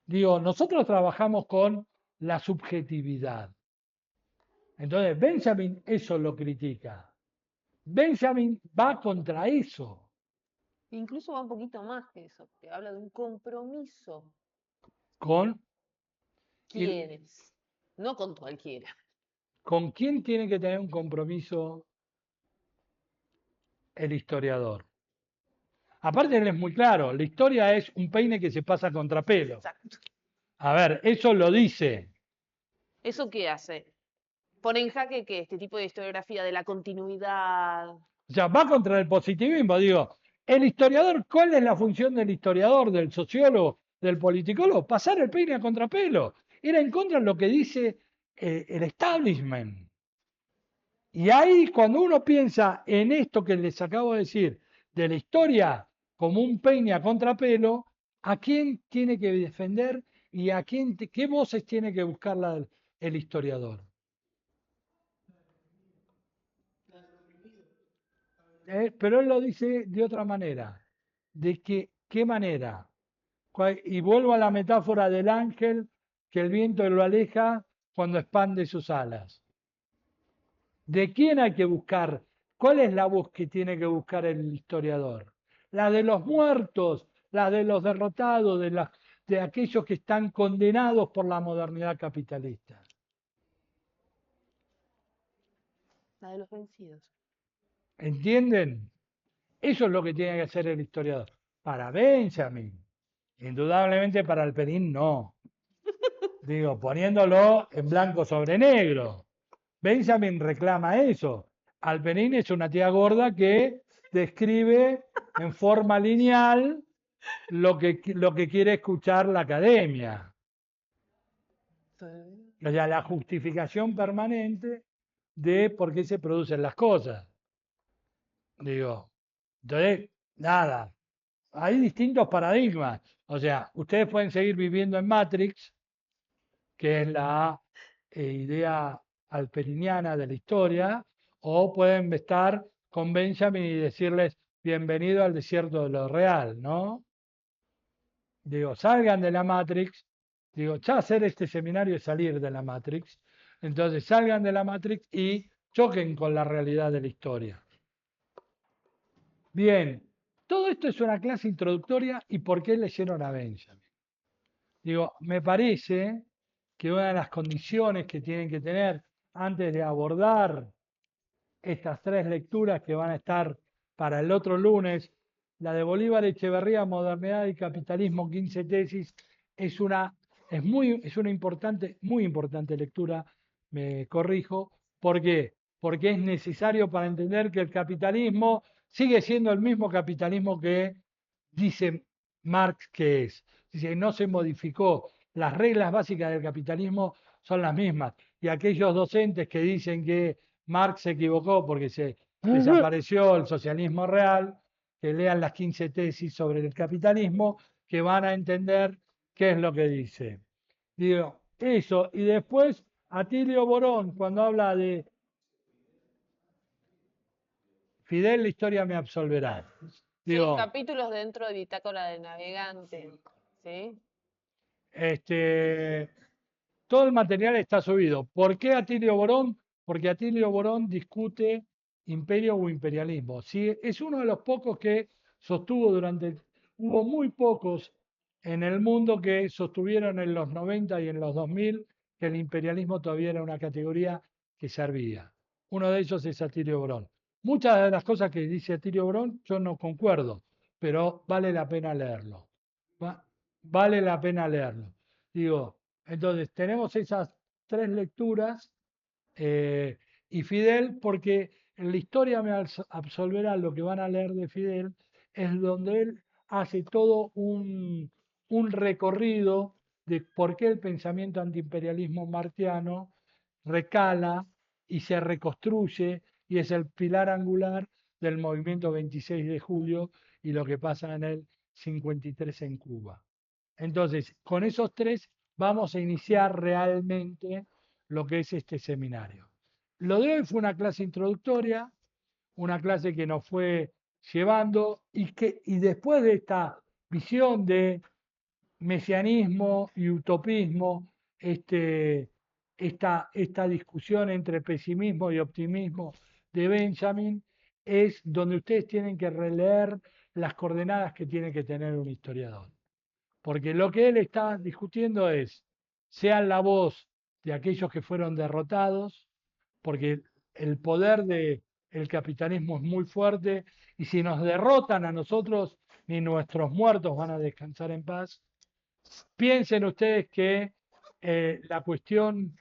Digo, nosotros trabajamos con la subjetividad. Entonces, Benjamin eso lo critica. Benjamin va contra eso. Incluso va un poquito más que eso, que habla de un compromiso. Con, ¿Quiénes? No con cualquiera. ¿Con quién tiene que tener un compromiso el historiador? Aparte, él es muy claro, la historia es un peine que se pasa contra pelo. Exacto. A ver, eso lo dice. ¿Eso qué hace? Pone en jaque que este tipo de historiografía de la continuidad. O sea, va contra el positivismo. Digo, el historiador, ¿cuál es la función del historiador, del sociólogo, del politicólogo? Pasar el peine a contrapelo. Era en contra de lo que dice el establishment. Y ahí, cuando uno piensa en esto que les acabo de decir, de la historia como un peine a contrapelo, ¿a quién tiene que defender y a qué voces tiene que buscar el historiador? Pero él lo dice de otra manera. ¿De qué manera? Y vuelvo a la metáfora del ángel que el viento lo aleja cuando expande sus alas. ¿De quién hay que buscar? ¿Cuál es la voz que tiene que buscar el historiador? La de los muertos, la de los derrotados, de aquellos que están condenados por la modernidad capitalista. La de los vencidos. ¿Entienden? Eso es lo que tiene que hacer el historiador. Para Benjamin, indudablemente para Alperín no. Digo, poniéndolo en blanco sobre negro. Benjamin reclama eso. Alperín es una tía gorda que describe en forma lineal lo que quiere escuchar la academia. O sea, la justificación permanente de por qué se producen las cosas. Digo, entonces, nada, hay distintos paradigmas. O sea, ustedes pueden seguir viviendo en Matrix, que es la idea alperiniana de la historia, o pueden estar con Benjamin y decirles bienvenido al desierto de lo real, ¿no? Digo, salgan de la Matrix, digo, ya hacer este seminario es salir de la Matrix, entonces salgan de la Matrix y choquen con la realidad de la historia. Bien, todo esto es una clase introductoria y por qué leyeron a Benjamin. Digo, me parece que una de las condiciones que tienen que tener antes de abordar estas tres lecturas que van a estar para el otro lunes, la de Bolívar Echeverría, Modernidad y Capitalismo, 15 tesis, es una importante, muy importante lectura, me corrijo. ¿Por qué? Porque es necesario para entender que el capitalismo sigue siendo el mismo capitalismo que dice Marx que es. Dice, no se modificó. Las reglas básicas del capitalismo son las mismas. Y aquellos docentes que dicen que Marx se equivocó porque se desapareció el socialismo real, que lean las 15 tesis sobre el capitalismo, que van a entender qué es lo que dice. Digo, eso. Y después, Atilio Borón, cuando habla de Fidel, la historia me absolverá. Sí, Digo, capítulos dentro de Bitácora de Navegante. ¿Sí? este, todo el material está subido. ¿Por qué Atilio Borón? Porque Atilio Borón discute imperio o imperialismo. Sí, es uno de los pocos que sostuvo hubo muy pocos en el mundo que sostuvieron en los 90 y en los 2000 que el imperialismo todavía era una categoría que servía. Uno de ellos es Atilio Borón. Muchas de las cosas que dice Atilio Borón yo no concuerdo, pero vale la pena leerlo. Vale la pena leerlo. Digo, entonces tenemos esas tres lecturas y Fidel, porque en la historia me absolverá lo que van a leer de Fidel, es donde él hace todo un recorrido de por qué el pensamiento antiimperialismo martiano recala y se reconstruye y es el pilar angular del movimiento 26 de julio y lo que pasa en el 53 en Cuba. Entonces, con esos tres vamos a iniciar realmente lo que es este seminario. Lo de hoy fue una clase introductoria, una clase que nos fue llevando y después de esta visión de mesianismo y utopismo, esta discusión entre pesimismo y optimismo de Benjamin, es donde ustedes tienen que releer las coordenadas que tiene que tener un historiador. Porque lo que él está discutiendo es, sean la voz de aquellos que fueron derrotados, porque el poder del capitalismo es muy fuerte y si nos derrotan a nosotros, ni nuestros muertos van a descansar en paz. Piensen ustedes que la cuestión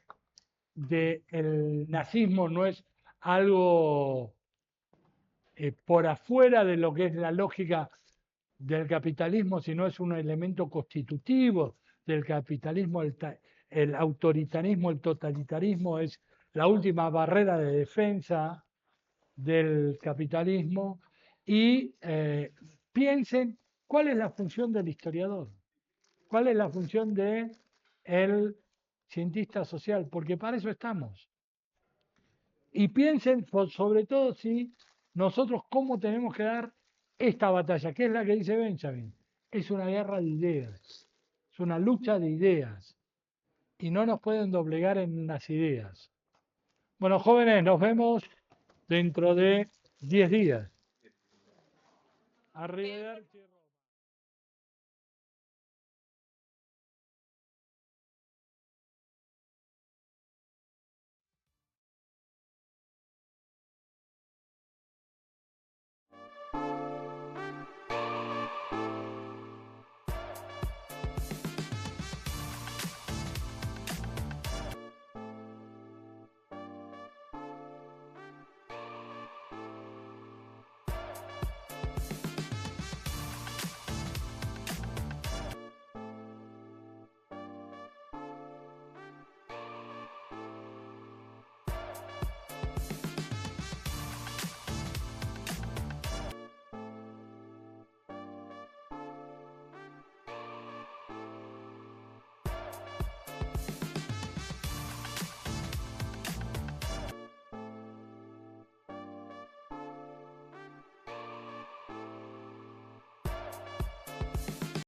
del nazismo no es algo por afuera de lo que es la lógica del capitalismo, sino es un elemento constitutivo del capitalismo. El autoritarismo, el totalitarismo es la última barrera de defensa del capitalismo y piensen cuál es la función del historiador, cuál es la función del cientista social, porque para eso estamos. Y piensen sobre todo si nosotros cómo tenemos que dar esta batalla, que es la que dice Benjamin. Es una guerra de ideas, es una lucha de ideas y no nos pueden doblegar en las ideas. Bueno, jóvenes, nos vemos dentro de 10 días. Arrivederci.